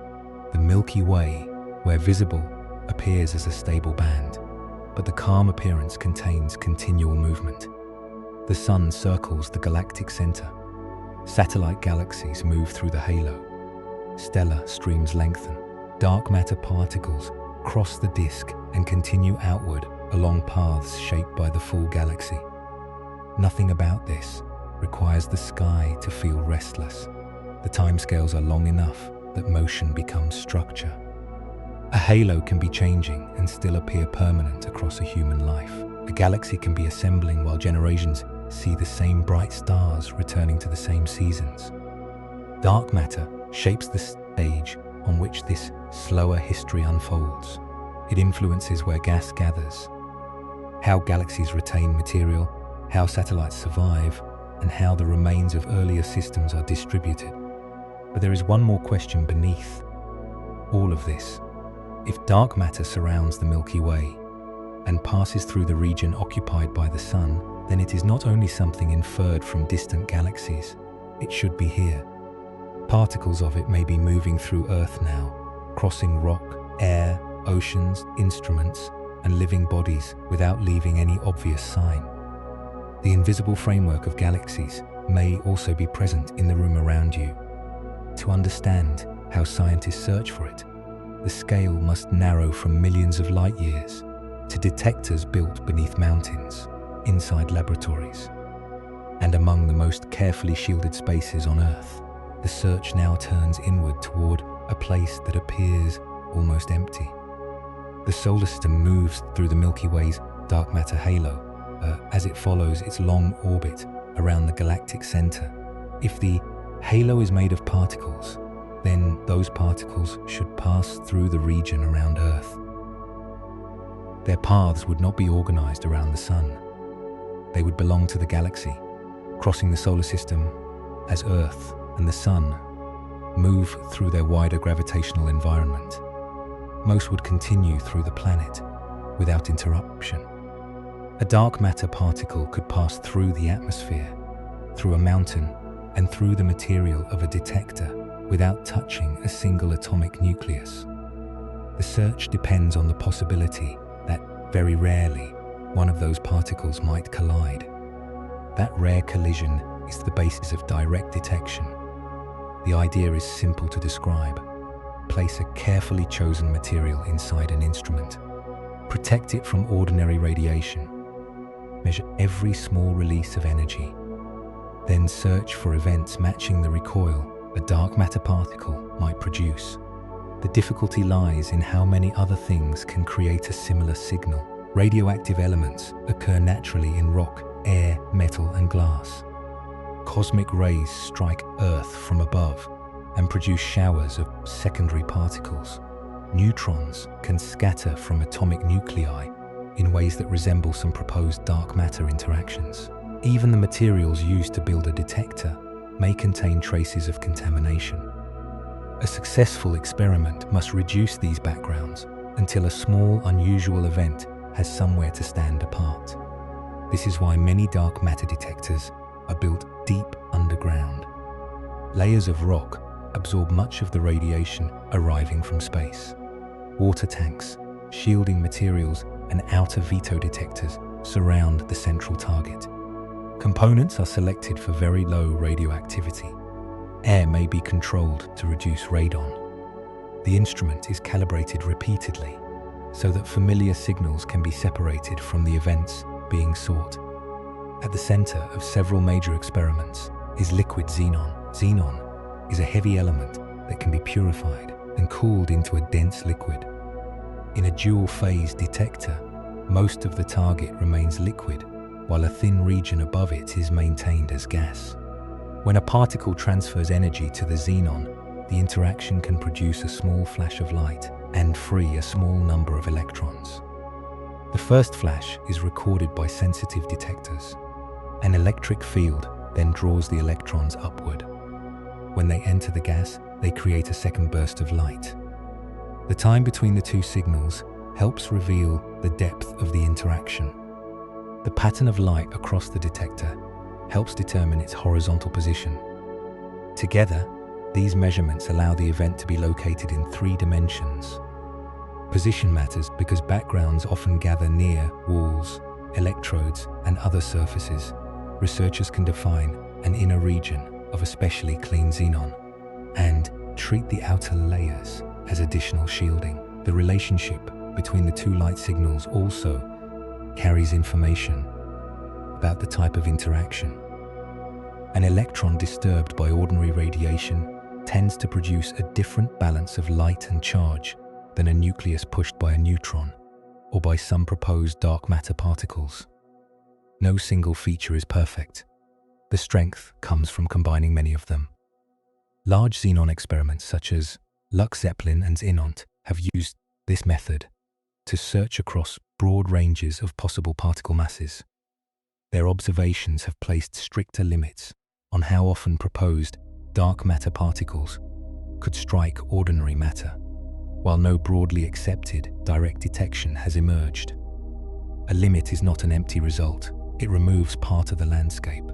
The Milky Way, where visible, appears as a stable band, but the calm appearance contains continual movement. The sun circles the galactic center. Satellite galaxies move through the halo. stellar streams lengthen. Dark matter particles cross the disk and continue outward along paths shaped by the full galaxy. Nothing about this requires the sky to feel restless. The timescales are long enough that motion becomes structure. A halo can be changing and still appear permanent across a human life. A galaxy can be assembling while generations see the same bright stars returning to the same seasons. Dark matter shapes the stage on which this slower history unfolds. It influences where gas gathers, how galaxies retain material, how satellites survive, and how the remains of earlier systems are distributed. But there is one more question beneath all of this. If dark matter surrounds the Milky Way and passes through the region occupied by the Sun, then it is not only something inferred from distant galaxies, it should be here. Particles of it may be moving through Earth now, crossing rock, air, oceans, instruments, and living bodies without leaving any obvious sign. The invisible framework of galaxies may also be present in the room around you. To understand how scientists search for it, the scale must narrow from millions of light years to detectors built beneath mountains, inside laboratories, and among the most carefully shielded spaces on Earth. The search now turns inward toward a place that appears almost empty. The solar system moves through the Milky Way's dark matter halo as it follows its long orbit around the galactic center. If the halo is made of particles, then those particles should pass through the region around Earth. Their paths would not be organized around the Sun. They would belong to the galaxy, crossing the solar system as Earth and the Sun move through their wider gravitational environment. Most would continue through the planet without interruption. A dark matter particle could pass through the atmosphere, through a mountain, and through the material of a detector without touching a single atomic nucleus. The search depends on the possibility that, very rarely, one of those particles might collide. That rare collision is the basis of direct detection. The idea is simple to describe. Place a carefully chosen material inside an instrument. Protect it from ordinary radiation. Measure every small release of energy. Then search for events matching the recoil a dark matter particle might produce. The difficulty lies in how many other things can create a similar signal. Radioactive elements occur naturally in rock, air, metal, and glass. Cosmic rays strike Earth from above and produce showers of secondary particles. Neutrons can scatter from atomic nuclei in ways that resemble some proposed dark matter interactions. Even the materials used to build a detector may contain traces of contamination. A successful experiment must reduce these backgrounds until a small, unusual event has somewhere to stand apart. This is why many dark matter detectors are built deep underground. Layers of rock absorb much of the radiation arriving from space. Water tanks, shielding materials, and outer veto detectors surround the central target. Components are selected for very low radioactivity. Air may be controlled to reduce radon. The instrument is calibrated repeatedly so that familiar signals can be separated from the events being sought. At the center of several major experiments is liquid xenon. Xenon is a heavy element that can be purified and cooled into a dense liquid. In a dual-phase detector, most of the target remains liquid, while a thin region above it is maintained as gas. When a particle transfers energy to the xenon, the interaction can produce a small flash of light and free a small number of electrons. The first flash is recorded by sensitive detectors. An electric field then draws the electrons upward. When they enter the gas, they create a second burst of light. The time between the two signals helps reveal the depth of the interaction. The pattern of light across the detector helps determine its horizontal position. Together, these measurements allow the event to be located in 3 dimensions. Position matters because backgrounds often gather near walls, electrodes, and other surfaces. Researchers can define an inner region of especially clean xenon and treat the outer layers as additional shielding. The relationship between the two light signals also carries information about the type of interaction. An electron disturbed by ordinary radiation tends to produce a different balance of light and charge than a nucleus pushed by a neutron or by some proposed dark matter particles. No single feature is perfect. The strength comes from combining many of them. Large xenon experiments such as Lux Zeppelin and Inont have used this method to search across broad ranges of possible particle masses. Their observations have placed stricter limits on how often proposed dark matter particles could strike ordinary matter, while no broadly accepted direct detection has emerged. A limit is not an empty result. It removes part of the landscape.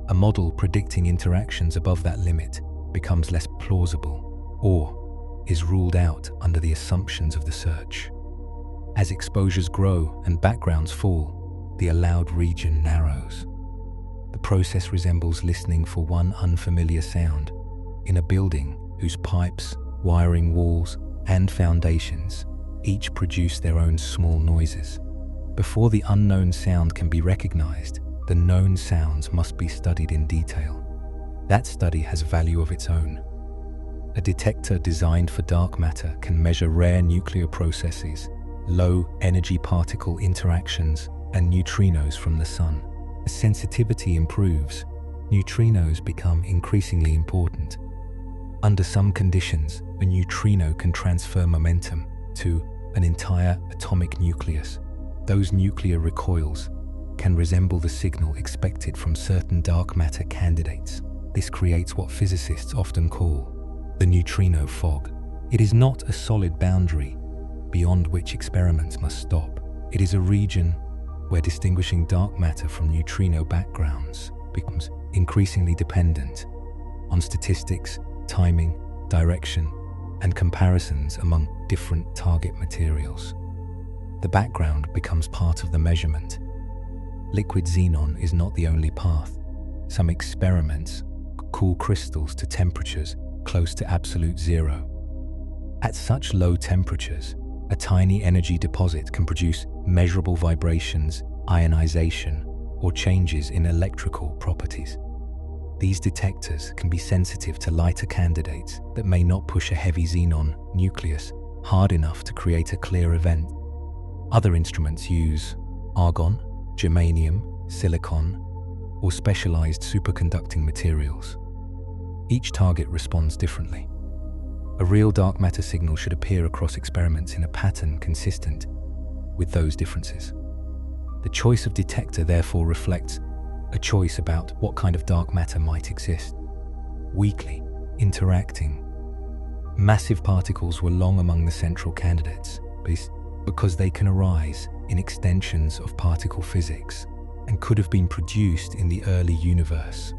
A model predicting interactions above that limit becomes less plausible or is ruled out under the assumptions of the search. As exposures grow and backgrounds fall, the allowed region narrows. The process resembles listening for one unfamiliar sound in a building whose pipes, wiring walls, and foundations each produce their own small noises. Before the unknown sound can be recognized, the known sounds must be studied in detail. That study has value of its own. A detector designed for dark matter can measure rare nuclear processes, low-energy particle interactions, and neutrinos from the sun. As sensitivity improves, neutrinos become increasingly important. Under some conditions, a neutrino can transfer momentum to an entire atomic nucleus. Those nuclear recoils can resemble the signal expected from certain dark matter candidates. This creates what physicists often call the neutrino fog. It is not a solid boundary beyond which experiments must stop. It is a region where distinguishing dark matter from neutrino backgrounds becomes increasingly dependent on statistics, timing, direction, and comparisons among different target materials. The background becomes part of the measurement. Liquid xenon is not the only path. Some experiments cool crystals to temperatures close to absolute zero. At such low temperatures, a tiny energy deposit can produce measurable vibrations, ionization, or changes in electrical properties. These detectors can be sensitive to lighter candidates that may not push a heavy xenon nucleus hard enough to create a clear event. Other instruments use argon, germanium, silicon, or specialized superconducting materials. Each target responds differently. A real dark matter signal should appear across experiments in a pattern consistent with those differences. The choice of detector therefore reflects a choice about what kind of dark matter might exist. Weakly interacting, massive particles were long among the central candidates because they can arise in extensions of particle physics and could have been produced in the early universe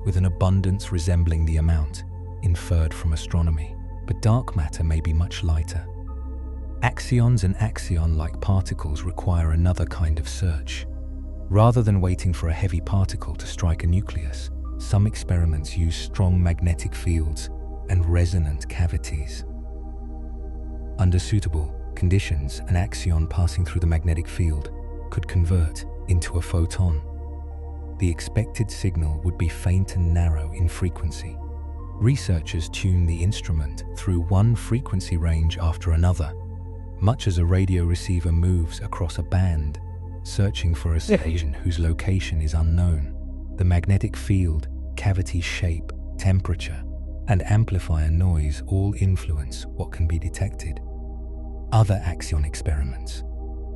with an abundance resembling the amount inferred from astronomy. But dark matter may be much lighter. Axions and axion-like particles require another kind of search. Rather than waiting for a heavy particle to strike a nucleus, some experiments use strong magnetic fields and resonant cavities. Under suitable conditions, an axion passing through the magnetic field could convert into a photon. The expected signal would be faint and narrow in frequency. Researchers tune the instrument through one frequency range after another, much as a radio receiver moves across a band, searching for a station whose location is unknown. The magnetic field, cavity shape, temperature, and amplifier noise all influence what can be detected. Other axion experiments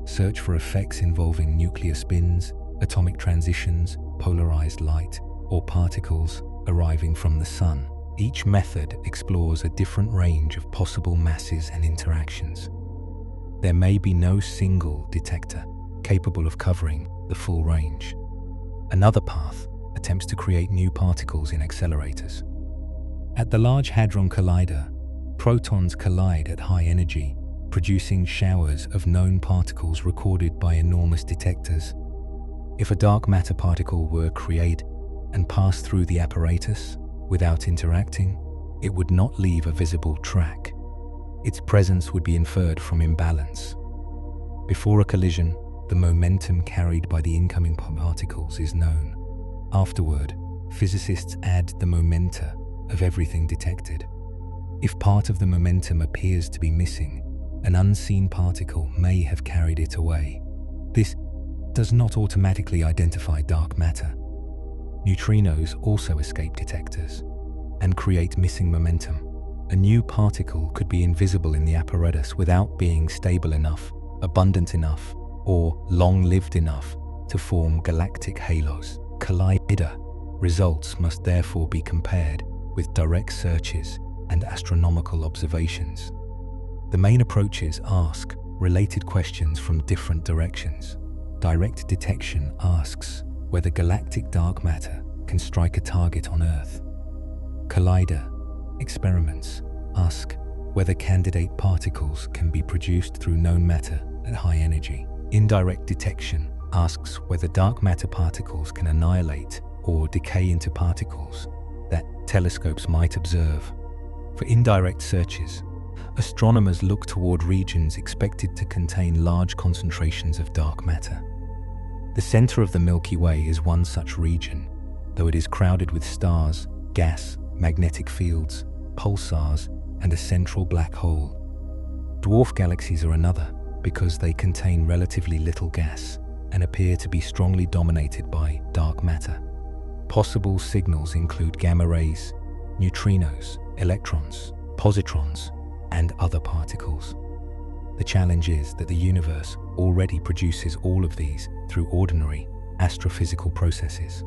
search for effects involving nuclear spins, atomic transitions, polarized light, or particles arriving from the sun. Each method explores a different range of possible masses and interactions. There may be no single detector capable of covering the full range. Another path attempts to create new particles in accelerators. At the Large Hadron Collider, protons collide at high energy, producing showers of known particles recorded by enormous detectors. If a dark matter particle were created and passed through the apparatus without interacting, it would not leave a visible track. Its presence would be inferred from imbalance. Before a collision, the momentum carried by the incoming particles is known. Afterward, physicists add the momenta of everything detected. If part of the momentum appears to be missing, an unseen particle may have carried it away. This does not automatically identify dark matter. Neutrinos also escape detectors and create missing momentum. A new particle could be invisible in the apparatus without being stable enough, abundant enough, or long-lived enough to form galactic halos. Collider results must therefore be compared with direct searches and astronomical observations. The main approaches ask related questions from different directions. Direct detection asks whether galactic dark matter can strike a target on Earth. Collider experiments ask whether candidate particles can be produced through known matter at high energy. Indirect detection asks whether dark matter particles can annihilate or decay into particles that telescopes might observe. For indirect searches, astronomers look toward regions expected to contain large concentrations of dark matter. The center of the Milky Way is one such region, though it is crowded with stars, gas, magnetic fields, pulsars, and a central black hole. Dwarf galaxies are another because they contain relatively little gas and appear to be strongly dominated by dark matter. Possible signals include gamma rays, neutrinos, electrons, positrons, and other particles. The challenge is that the universe already produces all of these through ordinary astrophysical processes.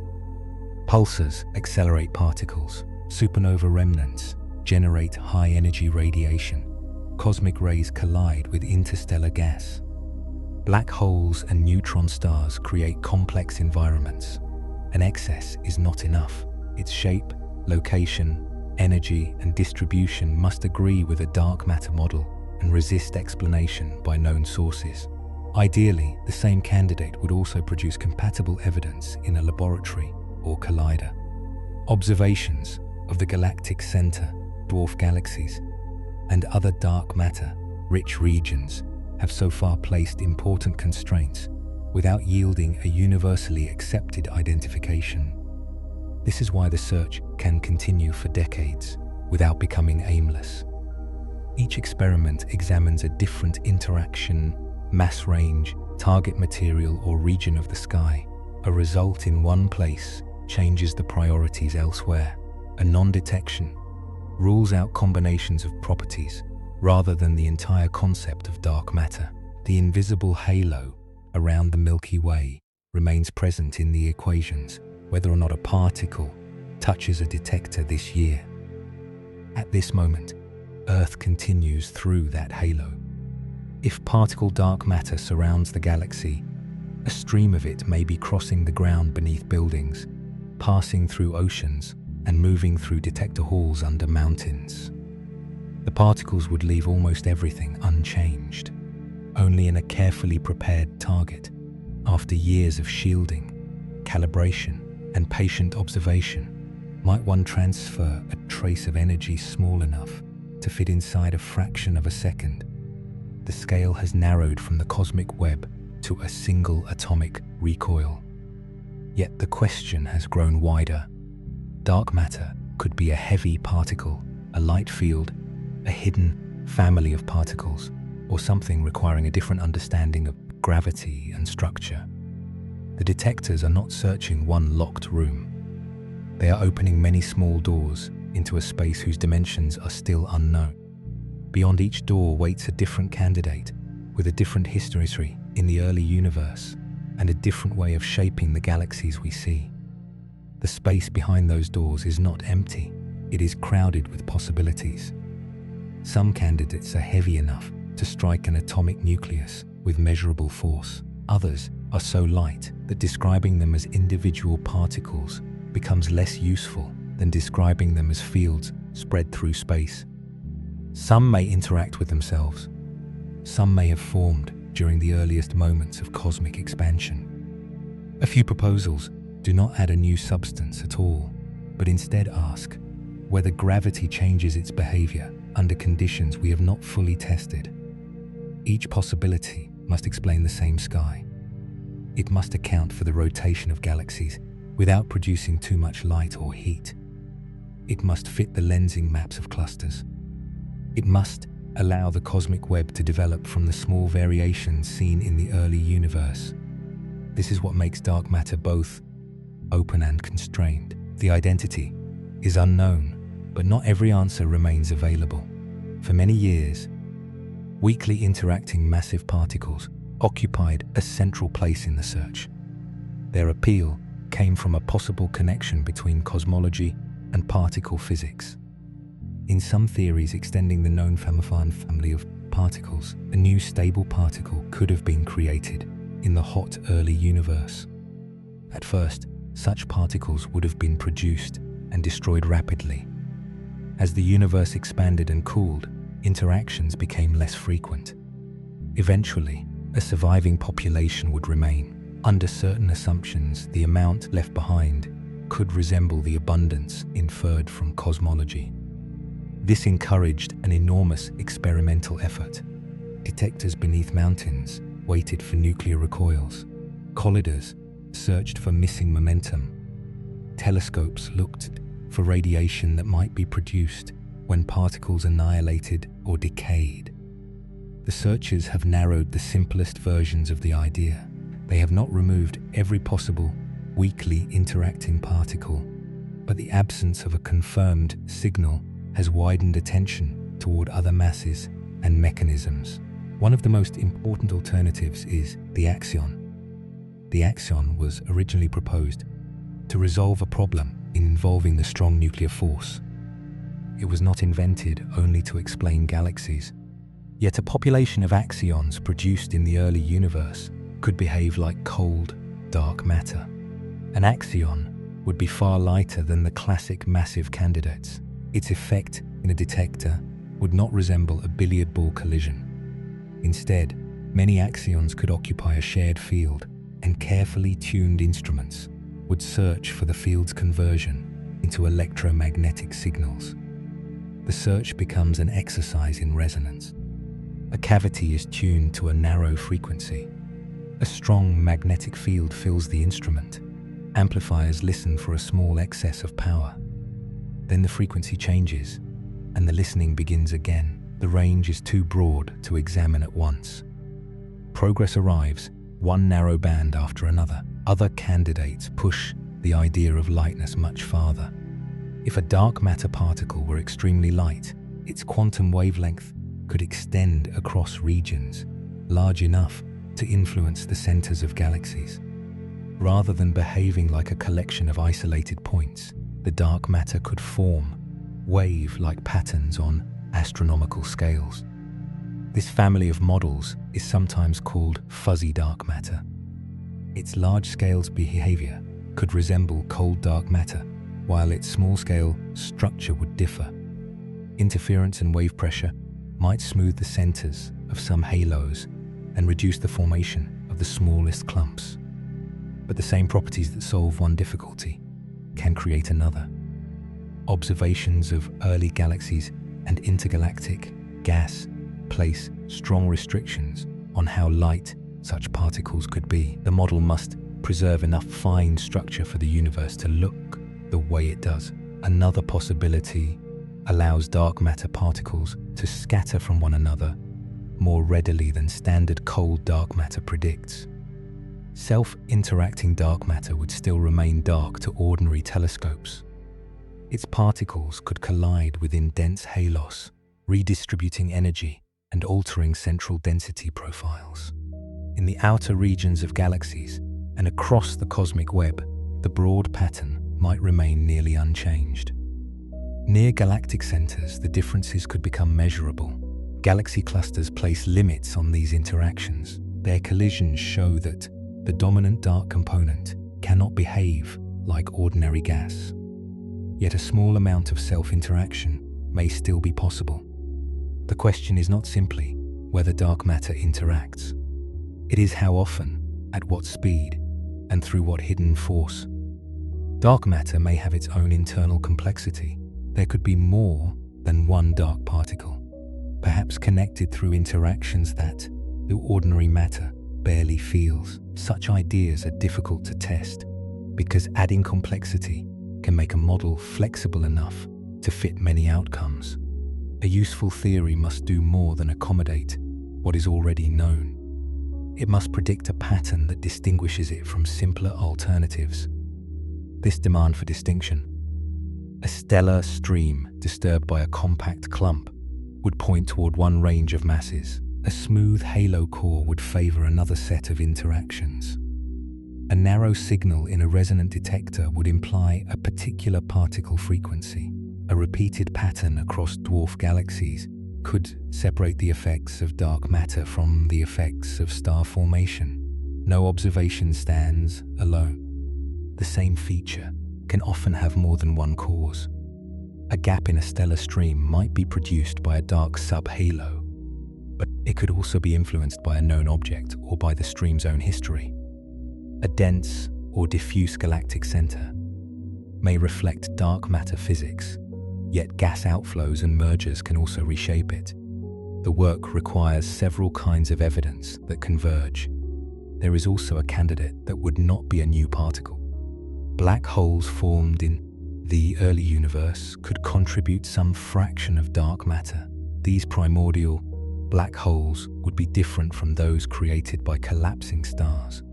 Pulsars accelerate particles, supernova remnants generate high-energy radiation, cosmic rays collide with interstellar gas. Black holes and neutron stars create complex environments. An excess is not enough. Its shape, location, energy, and distribution must agree with a dark matter model and resist explanation by known sources. Ideally, the same candidate would also produce compatible evidence in a laboratory or collider. Observations of the galactic center, dwarf galaxies, and other dark matter-rich regions have so far placed important constraints without yielding a universally accepted identification. This is why the search can continue for decades without becoming aimless. Each experiment examines a different interaction, mass range, target material, or region of the sky. A result in one place changes the priorities elsewhere. A non-detection rules out combinations of properties rather than the entire concept of dark matter. The invisible halo around the Milky Way remains present in the equations, whether or not a particle touches a detector this year. At this moment, Earth continues through that halo. If particle dark matter surrounds the galaxy, a stream of it may be crossing the ground beneath buildings, passing through oceans, and moving through detector halls under mountains. The particles would leave almost everything unchanged. Only in a carefully prepared target, after years of shielding, calibration, and patient observation, might one transfer a trace of energy small enough to fit inside a fraction of a second. The scale has narrowed from the cosmic web to a single atomic recoil. Yet the question has grown wider. Dark matter could be a heavy particle, a light field, a hidden family of particles, or something requiring a different understanding of gravity and structure. The detectors are not searching one locked room. They are opening many small doors into a space whose dimensions are still unknown. Beyond each door waits a different candidate with a different history in the early universe and a different way of shaping the galaxies we see. The space behind those doors is not empty, it is crowded with possibilities. Some candidates are heavy enough to strike an atomic nucleus with measurable force. Others are so light that describing them as individual particles becomes less useful than describing them as fields spread through space. Some may interact with themselves. Some may have formed during the earliest moments of cosmic expansion. A few proposals do not add a new substance at all, but instead ask, whether gravity changes its behavior under conditions we have not fully tested. Each possibility must explain the same sky. It must account for the rotation of galaxies without producing too much light or heat. It must fit the lensing maps of clusters. It must allow the cosmic web to develop from the small variations seen in the early universe. This is what makes dark matter both open and constrained. The identity is unknown, but not every answer remains available. For many years, weakly interacting massive particles occupied a central place in the search. Their appeal came from a possible connection between cosmology and particle physics. In some theories extending the known family of particles, a new stable particle could have been created in the hot early universe. At first, such particles would have been produced and destroyed rapidly. As the universe expanded and cooled, interactions became less frequent. Eventually, a surviving population would remain. Under certain assumptions, the amount left behind could resemble the abundance inferred from cosmology. This encouraged an enormous experimental effort. Detectors beneath mountains waited for nuclear recoils. Collidors searched for missing momentum. Telescopes looked for radiation that might be produced when particles annihilated or decayed. The searchers have narrowed the simplest versions of the idea. They have not removed every possible weakly interacting particle, but the absence of a confirmed signal has widened attention toward other masses and mechanisms. One of the most important alternatives is the axion. The axion was originally proposed to resolve a problem involving the strong nuclear force. It was not invented only to explain galaxies. Yet a population of axions produced in the early universe could behave like cold, dark matter. An axion would be far lighter than the classic massive candidates. Its effect in a detector would not resemble a billiard ball collision. Instead, many axions could occupy a shared field, and carefully tuned instruments would search for the field's conversion into electromagnetic signals. The search becomes an exercise in resonance. A cavity is tuned to a narrow frequency. A strong magnetic field fills the instrument. Amplifiers listen for a small excess of power. Then the frequency changes, and the listening begins again. The range is too broad to examine at once. Progress arrives, one narrow band after another. Other candidates push the idea of lightness much farther. If a dark matter particle were extremely light, its quantum wavelength could extend across regions large enough to influence the centers of galaxies. Rather than behaving like a collection of isolated points, the dark matter could form wave-like patterns on astronomical scales. This family of models is sometimes called fuzzy dark matter. Its large-scale behavior could resemble cold dark matter, while its small-scale structure would differ. Interference and wave pressure might smooth the centers of some halos and reduce the formation of the smallest clumps. But the same properties that solve one difficulty can create another. Observations of early galaxies and intergalactic gas place strong restrictions on how light such particles could be. The model must preserve enough fine structure for the universe to look the way it does. Another possibility allows dark matter particles to scatter from one another more readily than standard cold dark matter predicts. Self-interacting dark matter would still remain dark to ordinary telescopes. Its particles could collide within dense halos, redistributing energy and altering central density profiles. In the outer regions of galaxies and across the cosmic web, the broad pattern might remain nearly unchanged. Near galactic centers, the differences could become measurable. Galaxy clusters place limits on these interactions. Their collisions show that the dominant dark component cannot behave like ordinary gas. Yet a small amount of self-interaction may still be possible. The question is not simply whether dark matter interacts. It is how often, at what speed, and through what hidden force. Dark matter may have its own internal complexity, there could be more than one dark particle, perhaps connected through interactions that, through ordinary matter, barely feels. Such ideas are difficult to test because adding complexity can make a model flexible enough to fit many outcomes. A useful theory must do more than accommodate what is already known. It must predict a pattern that distinguishes it from simpler alternatives. This demand for distinction, a stellar stream disturbed by a compact clump, would point toward one range of masses. A smooth halo core would favor another set of interactions. A narrow signal in a resonant detector would imply a particular particle frequency. A repeated pattern across dwarf galaxies could separate the effects of dark matter from the effects of star formation. No observation stands alone. The same feature can often have more than one cause. A gap in a stellar stream might be produced by a dark subhalo, but it could also be influenced by a known object or by the stream's own history. A dense or diffuse galactic center may reflect dark matter physics, yet gas outflows and mergers can also reshape it. The work requires several kinds of evidence that converge. There is also a candidate that would not be a new particle. Black holes formed in the early universe could contribute some fraction of dark matter. These primordial black holes would be different from those created by collapsing stars.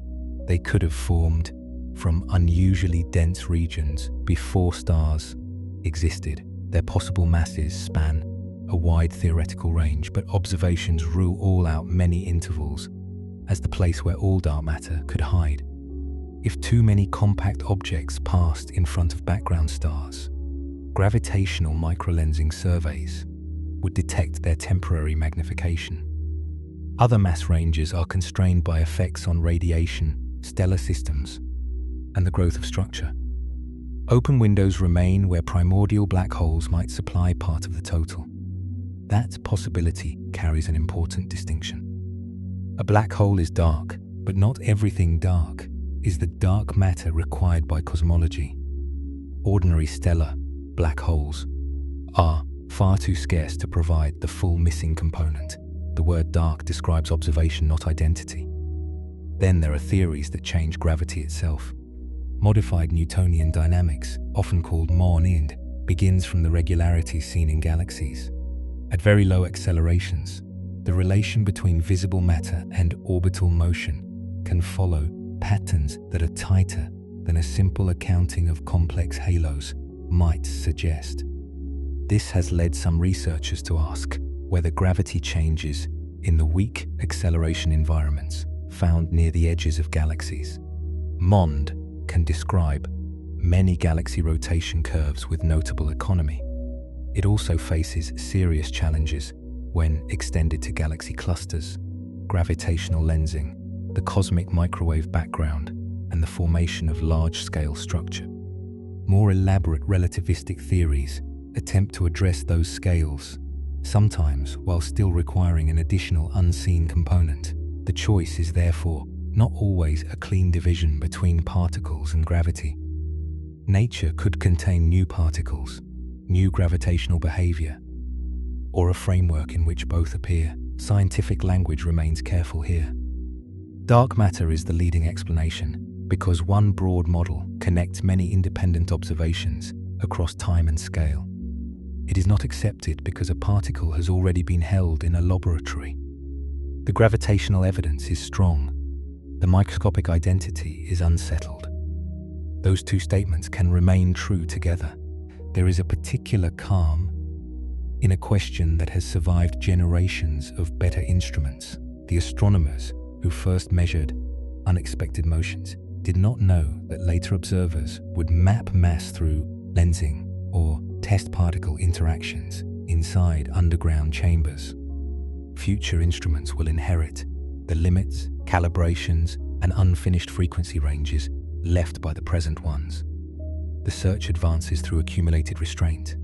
They could have formed from unusually dense regions before stars existed. Their possible masses span a wide theoretical range, but observations rule all out many intervals as the place where all dark matter could hide. If too many compact objects passed in front of background stars, gravitational microlensing surveys would detect their temporary magnification. Other mass ranges are constrained by effects on radiation, stellar systems, and the growth of structure. Open windows remain where primordial black holes might supply part of the total. That possibility carries an important distinction. A black hole is dark, but not everything dark is the dark matter required by cosmology. Ordinary stellar black holes are far too scarce to provide the full missing component. The word dark describes observation, not identity. Then there are theories that change gravity itself. Modified Newtonian dynamics, often called MON-IND, begins from the regularities seen in galaxies. At very low accelerations, the relation between visible matter and orbital motion can follow patterns that are tighter than a simple accounting of complex halos might suggest. This has led some researchers to ask whether gravity changes in the weak acceleration environments found near the edges of galaxies. MOND can describe many galaxy rotation curves with notable economy. It also faces serious challenges when extended to galaxy clusters, gravitational lensing, the cosmic microwave background, and the formation of large-scale structure. More elaborate relativistic theories attempt to address those scales, sometimes while still requiring an additional unseen component. The choice is therefore not always a clean division between particles and gravity. Nature could contain new particles, new gravitational behavior, or a framework in which both appear. Scientific language remains careful here. Dark matter is the leading explanation because one broad model connects many independent observations across time and scale. It is not accepted because a particle has already been held in a laboratory. The gravitational evidence is strong. The microscopic identity is unsettled. Those two statements can remain true together. There is a particular calm in a question that has survived generations of better instruments. The astronomers who first measured unexpected motions did not know that later observers would map mass through lensing or test particle interactions inside underground chambers. Future instruments will inherit the limits, calibrations, and unfinished frequency ranges left by the present ones. The search advances through accumulated restraint.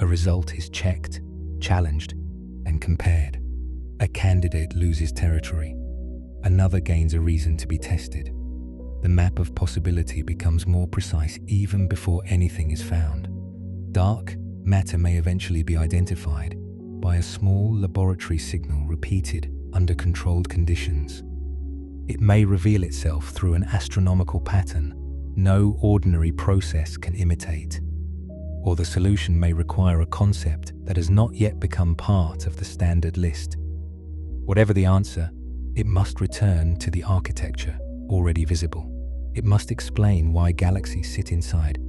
A result is checked, challenged, and compared. A candidate loses territory. Another gains a reason to be tested. The map of possibility becomes more precise even before anything is found. Dark matter may eventually be identified by a small laboratory signal repeated under controlled conditions. It may reveal itself through an astronomical pattern no ordinary process can imitate, or the solution may require a concept that has not yet become part of the standard list. Whatever the answer, it must return to the architecture already visible. It must explain why galaxies sit inside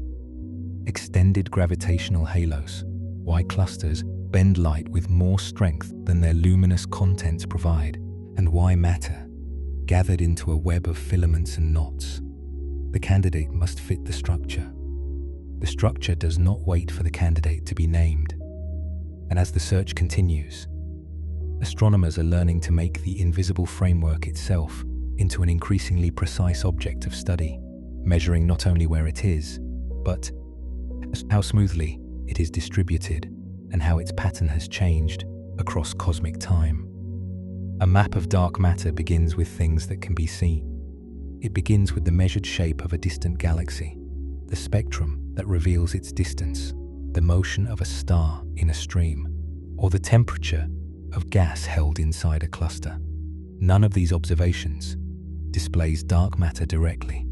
extended gravitational halos, why clusters bend light with more strength than their luminous contents provide, and why matter, gathered into a web of filaments and knots. The candidate must fit the structure. The structure does not wait for the candidate to be named. And as the search continues, astronomers are learning to make the invisible framework itself into an increasingly precise object of study, measuring not only where it is, but how smoothly it is distributed and how its pattern has changed across cosmic time. A map of dark matter begins with things that can be seen. It begins with the measured shape of a distant galaxy, the spectrum that reveals its distance, the motion of a star in a stream, or the temperature of gas held inside a cluster. None of these observations displays dark matter directly.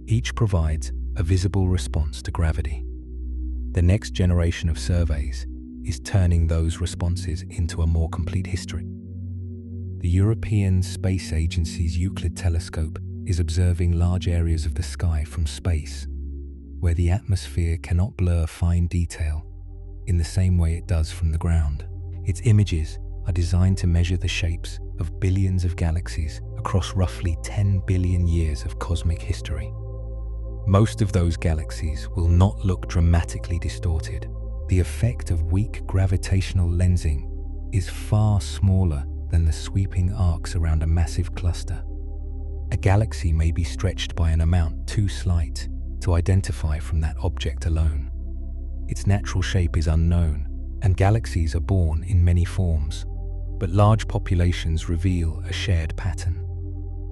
Each provides a visible response to gravity. The next generation of surveys is turning those responses into a more complete history. The European Space Agency's Euclid telescope is observing large areas of the sky from space, where the atmosphere cannot blur fine detail in the same way it does from the ground. Its images are designed to measure the shapes of billions of galaxies across roughly 10 billion years of cosmic history. Most of those galaxies will not look dramatically distorted. The effect of weak gravitational lensing is far smaller than the sweeping arcs around a massive cluster. A galaxy may be stretched by an amount too slight to identify from that object alone. Its natural shape is unknown, and galaxies are born in many forms, but large populations reveal a shared pattern.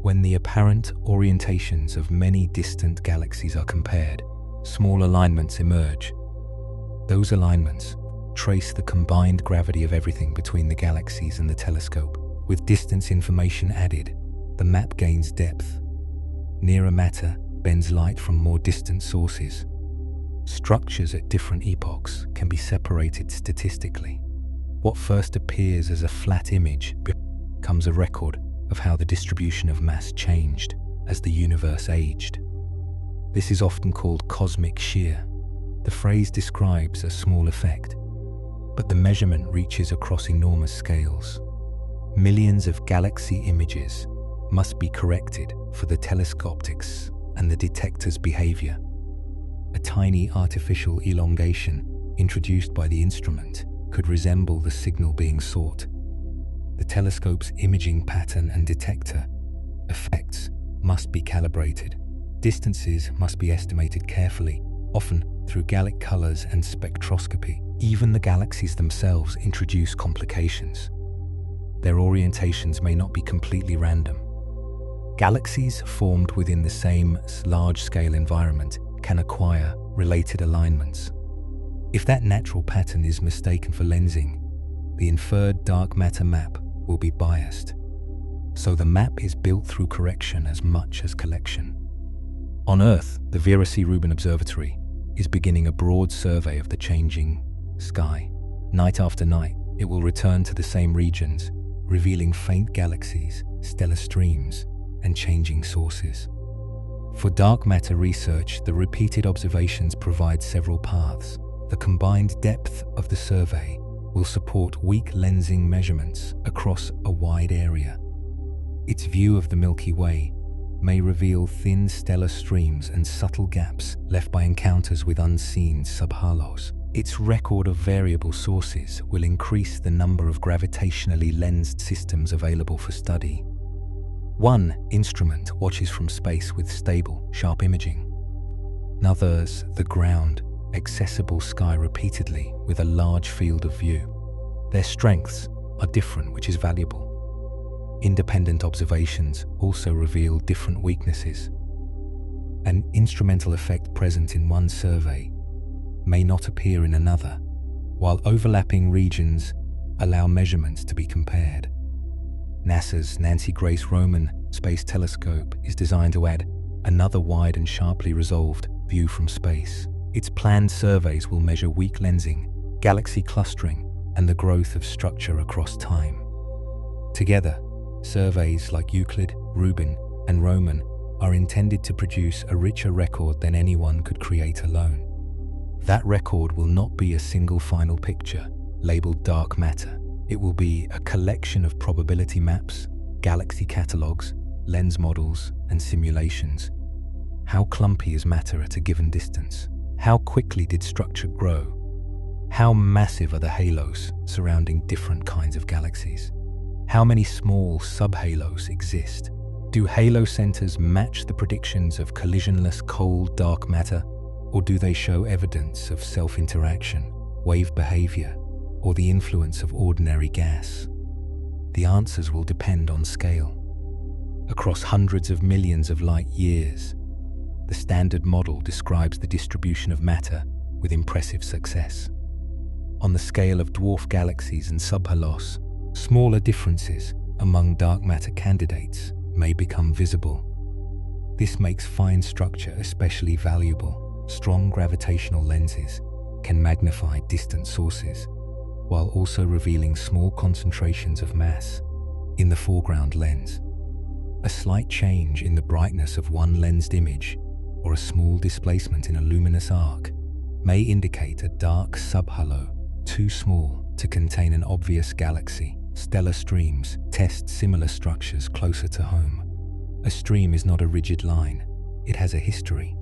When the apparent orientations of many distant galaxies are compared, small alignments emerge. Those alignments trace the combined gravity of everything between the galaxies and the telescope. With distance information added, the map gains depth. Nearer matter bends light from more distant sources. Structures at different epochs can be separated statistically. What first appears as a flat image becomes a record of how the distribution of mass changed as the universe aged. This is often called cosmic shear. The phrase describes a small effect, but the measurement reaches across enormous scales. Millions of galaxy images must be corrected for the telescopics and the detector's behavior. A tiny artificial elongation introduced by the instrument could resemble the signal being sought. The telescope's imaging pattern and detector effects must be calibrated. Distances must be estimated carefully, often through gallic colors and spectroscopy. Even the galaxies themselves introduce complications. Their orientations may not be completely random. Galaxies formed within the same large-scale environment can acquire related alignments. If that natural pattern is mistaken for lensing, the inferred dark matter map will be biased. So the map is built through correction as much as collection. On Earth, the Vera C. Rubin Observatory is beginning a broad survey of the changing sky. Night after night, it will return to the same regions, revealing faint galaxies, stellar streams, and changing sources. For dark matter research, the repeated observations provide several paths. The combined depth of the survey will support weak lensing measurements across a wide area. Its view of the Milky Way may reveal thin stellar streams and subtle gaps left by encounters with unseen subhalos. Its record of variable sources will increase the number of gravitationally lensed systems available for study. One instrument watches from space with stable, sharp imaging. Others, the ground, accessible sky repeatedly with a large field of view. Their strengths are different, which is valuable. Independent observations also reveal different weaknesses. An instrumental effect present in one survey may not appear in another, while overlapping regions allow measurements to be compared. NASA's Nancy Grace Roman Space Telescope is designed to add another wide and sharply resolved view from space. Its planned surveys will measure weak lensing, galaxy clustering, and the growth of structure across time. Together, surveys like Euclid, Rubin, and Roman are intended to produce a richer record than anyone could create alone. That record will not be a single final picture labeled dark matter. It will be a collection of probability maps, galaxy catalogs, lens models, and simulations. How clumpy is matter at a given distance? How quickly did structure grow? How massive are the halos surrounding different kinds of galaxies? How many small subhalos exist? Do halo centers match the predictions of collisionless cold dark matter, or do they show evidence of self-interaction, wave behavior, or the influence of ordinary gas? The answers will depend on scale. Across hundreds of millions of light years, the Standard Model describes the distribution of matter with impressive success. On the scale of dwarf galaxies and subhalos, smaller differences among dark matter candidates may become visible. This makes fine structure especially valuable. Strong gravitational lenses can magnify distant sources, while also revealing small concentrations of mass in the foreground lens. A slight change in the brightness of one lensed image, or a small displacement in a luminous arc, may indicate a dark subhalo too small to contain an obvious galaxy. Stellar streams test similar structures closer to home. A stream is not a rigid line. It has a history,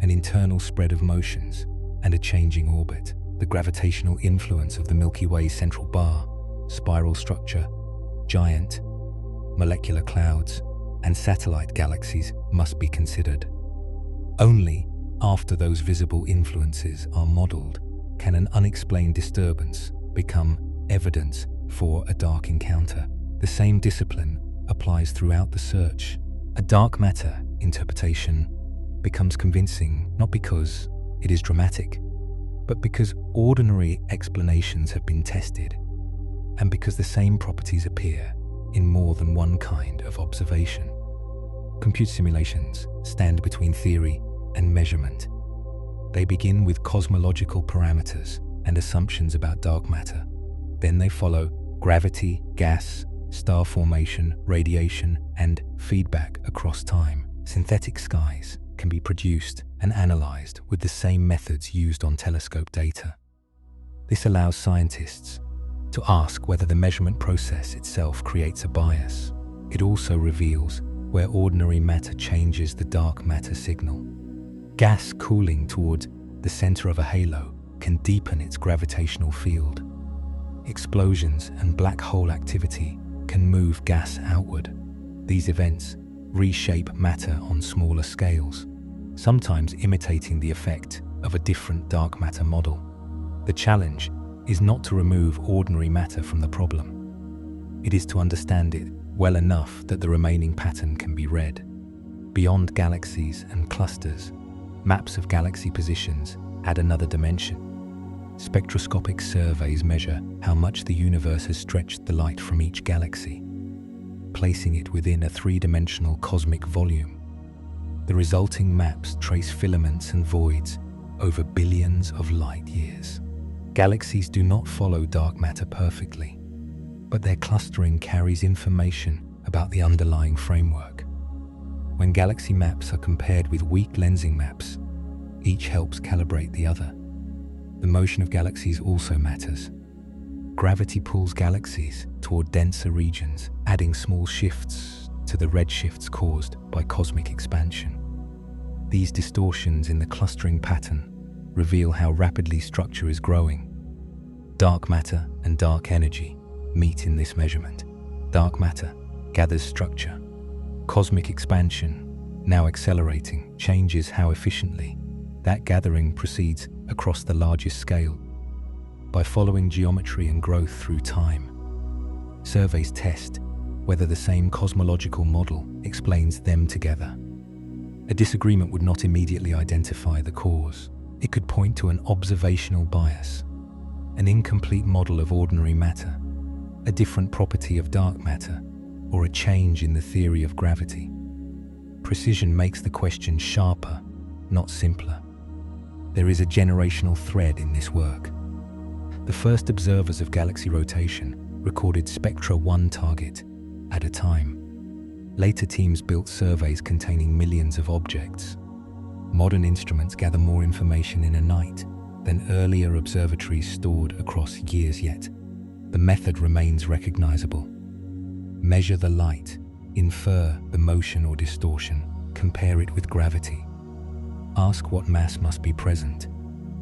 an internal spread of motions, and a changing orbit. The gravitational influence of the Milky Way's central bar, spiral structure, giant molecular clouds, and satellite galaxies must be considered. Only after those visible influences are modeled can an unexplained disturbance become evidence for a dark encounter. The same discipline applies throughout the search. A dark matter interpretation becomes convincing not because it is dramatic, but because ordinary explanations have been tested, and because the same properties appear in more than one kind of observation. Computer simulations stand between theory and measurement. They begin with cosmological parameters and assumptions about dark matter. Then they follow gravity, gas, star formation, radiation, and feedback across time. Synthetic skies can be produced and analyzed with the same methods used on telescope data. This allows scientists to ask whether the measurement process itself creates a bias. It also reveals where ordinary matter changes the dark matter signal. Gas cooling toward the center of a halo can deepen its gravitational field. Explosions and black hole activity can move gas outward. These events reshape matter on smaller scales, sometimes imitating the effect of a different dark matter model. The challenge is not to remove ordinary matter from the problem. It is to understand it well enough that the remaining pattern can be read. Beyond galaxies and clusters, maps of galaxy positions add another dimension. Spectroscopic surveys measure how much the universe has stretched the light from each galaxy, placing it within a three-dimensional cosmic volume. The resulting maps trace filaments and voids over billions of light years. Galaxies do not follow dark matter perfectly, but their clustering carries information about the underlying framework. When galaxy maps are compared with weak lensing maps, each helps calibrate the other. The motion of galaxies also matters. Gravity pulls galaxies toward denser regions, adding small shifts to the redshifts caused by cosmic expansion. These distortions in the clustering pattern reveal how rapidly structure is growing. Dark matter and dark energy meet in this measurement. Dark matter gathers structure. Cosmic expansion, now accelerating, changes how efficiently that gathering proceeds across the largest scale. By following geometry and growth through time, surveys test whether the same cosmological model explains them together. A disagreement would not immediately identify the cause. It could point to an observational bias, an incomplete model of ordinary matter, a different property of dark matter, or a change in the theory of gravity. Precision makes the question sharper, not simpler. There is a generational thread in this work. The first observers of galaxy rotation recorded spectra one target at a time. Later teams built surveys containing millions of objects. Modern instruments gather more information in a night than earlier observatories stored across years, yet the method remains recognizable. Measure the light, infer the motion or distortion, compare it with gravity. Ask what mass must be present.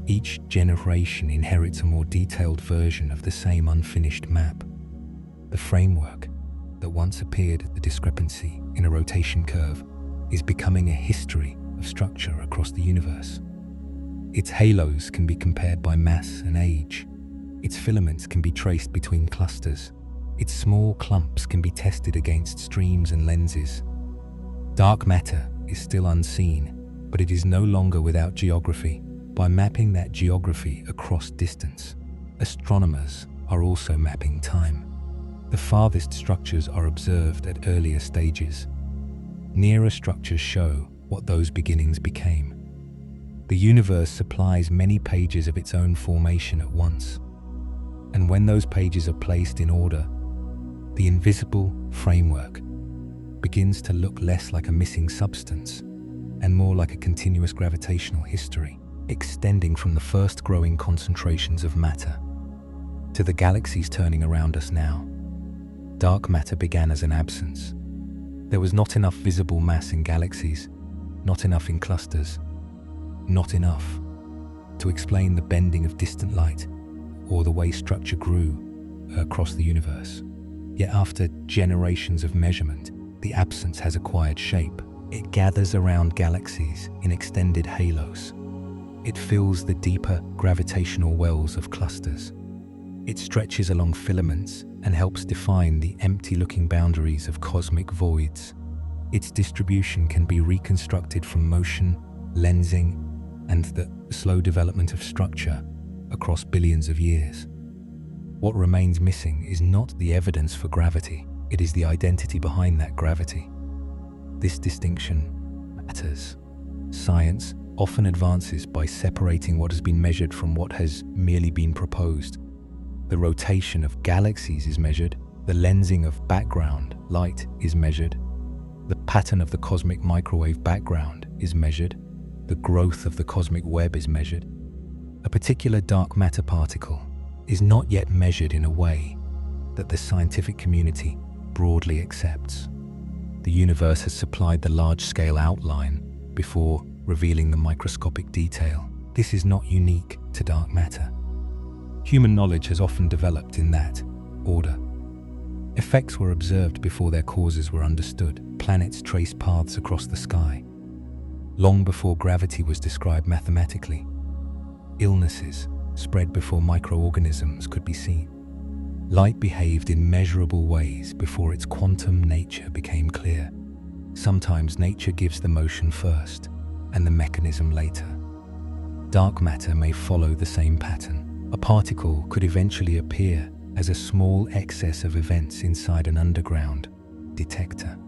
Each generation inherits a more detailed version of the same unfinished map. The framework that once appeared at the discrepancy in a rotation curve is becoming a history of structure across the universe. Its halos can be compared by mass and age. Its filaments can be traced between clusters. Its small clumps can be tested against streams and lenses. Dark matter is still unseen, but it is no longer without geography. By mapping that geography across distance, astronomers are also mapping time. The farthest structures are observed at earlier stages. Nearer structures show what those beginnings became. The universe supplies many pages of its own formation at once. And when those pages are placed in order, the invisible framework begins to look less like a missing substance and more like a continuous gravitational history, extending from the first growing concentrations of matter to the galaxies turning around us now. Dark matter began as an absence. There was not enough visible mass in galaxies, not enough in clusters, not enough to explain the bending of distant light or the way structure grew across the universe. Yet after generations of measurement, the absence has acquired shape. It gathers around galaxies in extended halos. It fills the deeper gravitational wells of clusters. It stretches along filaments and helps define the empty-looking boundaries of cosmic voids. Its distribution can be reconstructed from motion, lensing, and the slow development of structure across billions of years. What remains missing is not the evidence for gravity, it is the identity behind that gravity. This distinction matters. Science often advances by separating what has been measured from what has merely been proposed. The rotation of galaxies is measured, the lensing of background light is measured, the pattern of the cosmic microwave background is measured, the growth of the cosmic web is measured. A particular dark matter particle is not yet measured in a way that the scientific community broadly accepts. The universe has supplied the large-scale outline before revealing the microscopic detail. This is not unique to dark matter. Human knowledge has often developed in that order. Effects were observed before their causes were understood. Planets traced paths across the sky long before gravity was described mathematically. Illnesses spread before microorganisms could be seen. Light behaved in measurable ways before its quantum nature became clear. Sometimes nature gives the motion first and the mechanism later. Dark matter may follow the same pattern. A particle could eventually appear as a small excess of events inside an underground detector.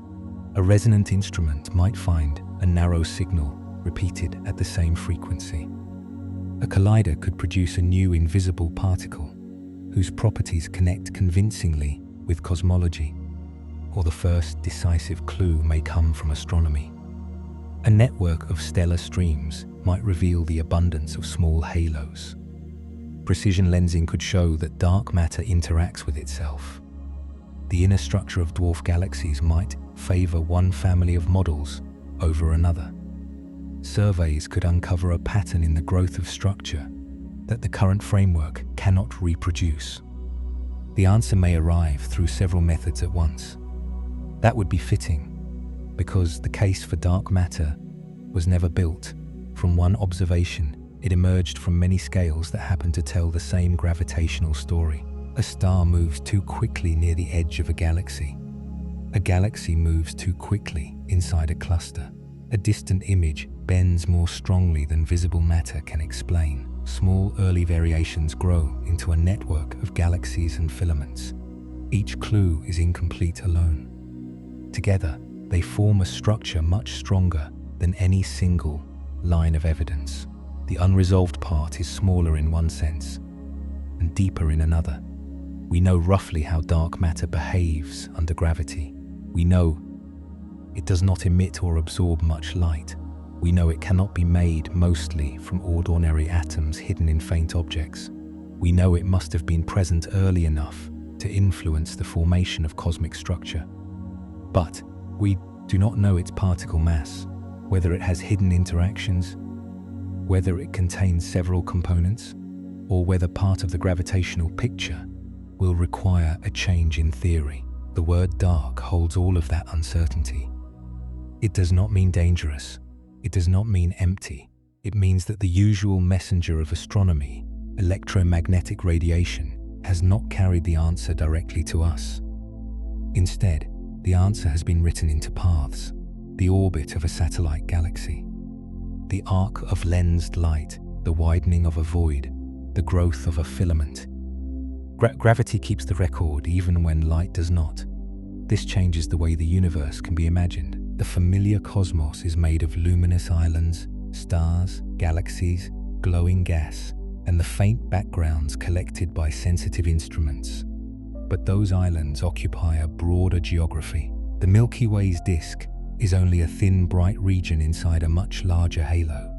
A resonant instrument might find a narrow signal repeated at the same frequency. A collider could produce a new invisible particle whose properties connect convincingly with cosmology, or the first decisive clue may come from astronomy. A network of stellar streams might reveal the abundance of small halos. Precision lensing could show that dark matter interacts with itself. The inner structure of dwarf galaxies might favor one family of models over another. Surveys could uncover a pattern in the growth of structure that the current framework cannot reproduce. The answer may arrive through several methods at once. That would be fitting, because the case for dark matter was never built from one observation. It emerged from many scales that happen to tell the same gravitational story. A star moves too quickly near the edge of a galaxy. A galaxy moves too quickly inside a cluster. A distant image bends more strongly than visible matter can explain. Small early variations grow into a network of galaxies and filaments. Each clue is incomplete alone. Together, they form a structure much stronger than any single line of evidence. The unresolved part is smaller in one sense and deeper in another. We know roughly how dark matter behaves under gravity. We know it does not emit or absorb much light. We know it cannot be made mostly from ordinary atoms hidden in faint objects. We know it must have been present early enough to influence the formation of cosmic structure. But we do not know its particle mass, whether it has hidden interactions, whether it contains several components, or whether part of the gravitational picture will require a change in theory. The word dark holds all of that uncertainty. It does not mean dangerous. It does not mean empty. It means that the usual messenger of astronomy, electromagnetic radiation, has not carried the answer directly to us. Instead, the answer has been written into paths: the orbit of a satellite galaxy, the arc of lensed light, the widening of a void, the growth of a filament. Gravity keeps the record even when light does not. This changes the way the universe can be imagined. The familiar cosmos is made of luminous islands, stars, galaxies, glowing gas, and the faint backgrounds collected by sensitive instruments. But those islands occupy a broader geography. The Milky Way's disk is only a thin, bright region inside a much larger halo.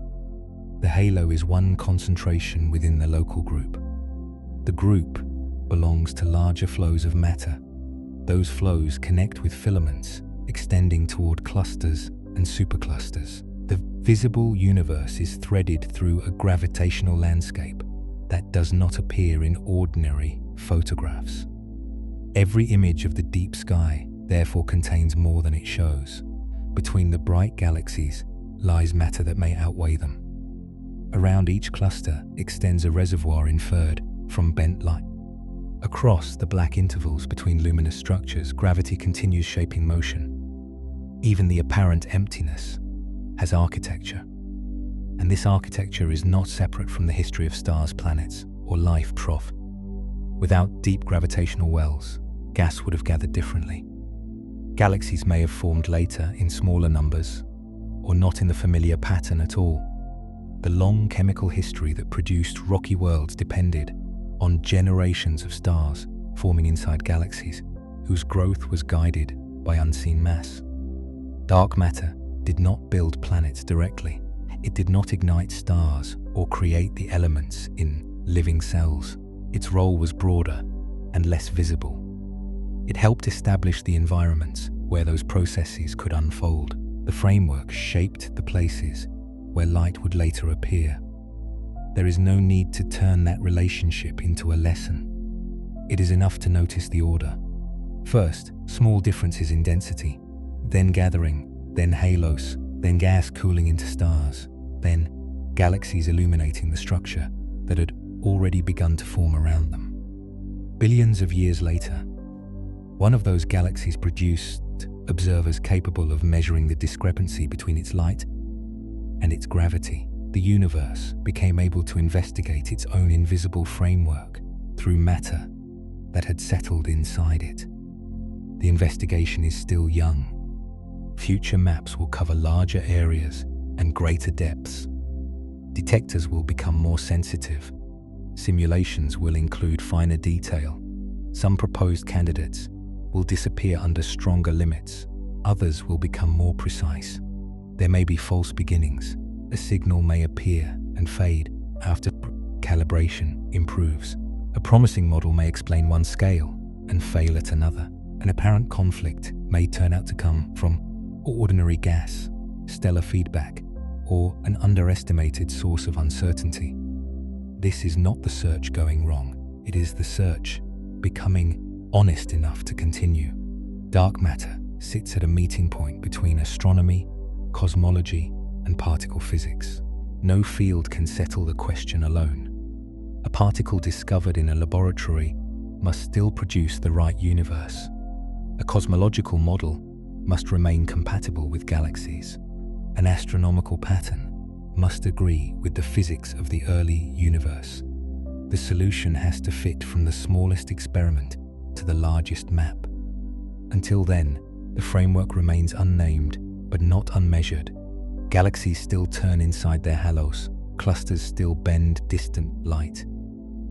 The halo is one concentration within the local group. The group belongs to larger flows of matter. Those flows connect with filaments, extending toward clusters and superclusters. The visible universe is threaded through a gravitational landscape that does not appear in ordinary photographs. Every image of the deep sky therefore contains more than it shows. Between the bright galaxies lies matter that may outweigh them. Around each cluster extends a reservoir inferred from bent light. Across the black intervals between luminous structures, gravity continues shaping motion. Even the apparent emptiness has architecture. And this architecture is not separate from the history of stars, planets, or life trough. Without deep gravitational wells, gas would have gathered differently. Galaxies may have formed later in smaller numbers, or not in the familiar pattern at all. The long chemical history that produced rocky worlds depended on generations of stars forming inside galaxies, whose growth was guided by unseen mass. Dark matter did not build planets directly. It did not ignite stars or create the elements in living cells. Its role was broader and less visible. It helped establish the environments where those processes could unfold. The framework shaped the places where light would later appear. There is no need to turn that relationship into a lesson. It is enough to notice the order. First, small differences in density, then gathering, then halos, then gas cooling into stars, then galaxies illuminating the structure that had already begun to form around them. Billions of years later, one of those galaxies produced observers capable of measuring the discrepancy between its light and its gravity. The universe became able to investigate its own invisible framework through matter that had settled inside it. The investigation is still young. Future maps will cover larger areas and greater depths. Detectors will become more sensitive. Simulations will include finer detail. Some proposed candidates will disappear under stronger limits. Others will become more precise. There may be false beginnings. A signal may appear and fade after calibration improves. A promising model may explain one scale and fail at another. An apparent conflict may turn out to come from ordinary gas, stellar feedback, or an underestimated source of uncertainty. This is not the search going wrong. It is the search becoming honest enough to continue. Dark matter sits at a meeting point between astronomy, cosmology, and particle physics. No field can settle the question alone. A particle discovered in a laboratory must still produce the right universe. A cosmological model must remain compatible with galaxies. an astronomical pattern must agree with the physics of the early universe. The solution has to fit from the smallest experiment to the largest map. Until then, the framework remains unnamed but not unmeasured. Galaxies still turn inside their halos, clusters still bend distant light,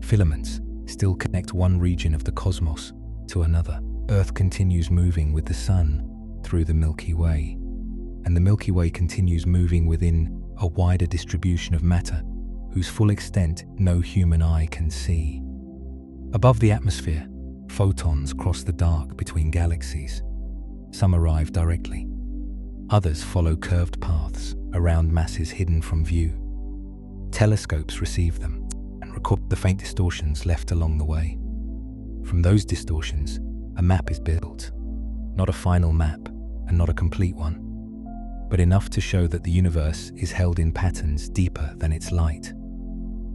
filaments still connect one region of the cosmos to another. Earth continues moving with the Sun through the Milky Way, and the Milky Way continues moving within a wider distribution of matter whose full extent no human eye can see. Above the atmosphere, photons cross the dark between galaxies. Some arrive directly. Others follow curved paths around masses hidden from view. Telescopes receive them and record the faint distortions left along the way. From those distortions, a map is built. Not a final map and not a complete one, but enough to show that the universe is held in patterns deeper than its light.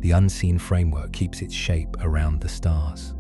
The unseen framework keeps its shape around the stars.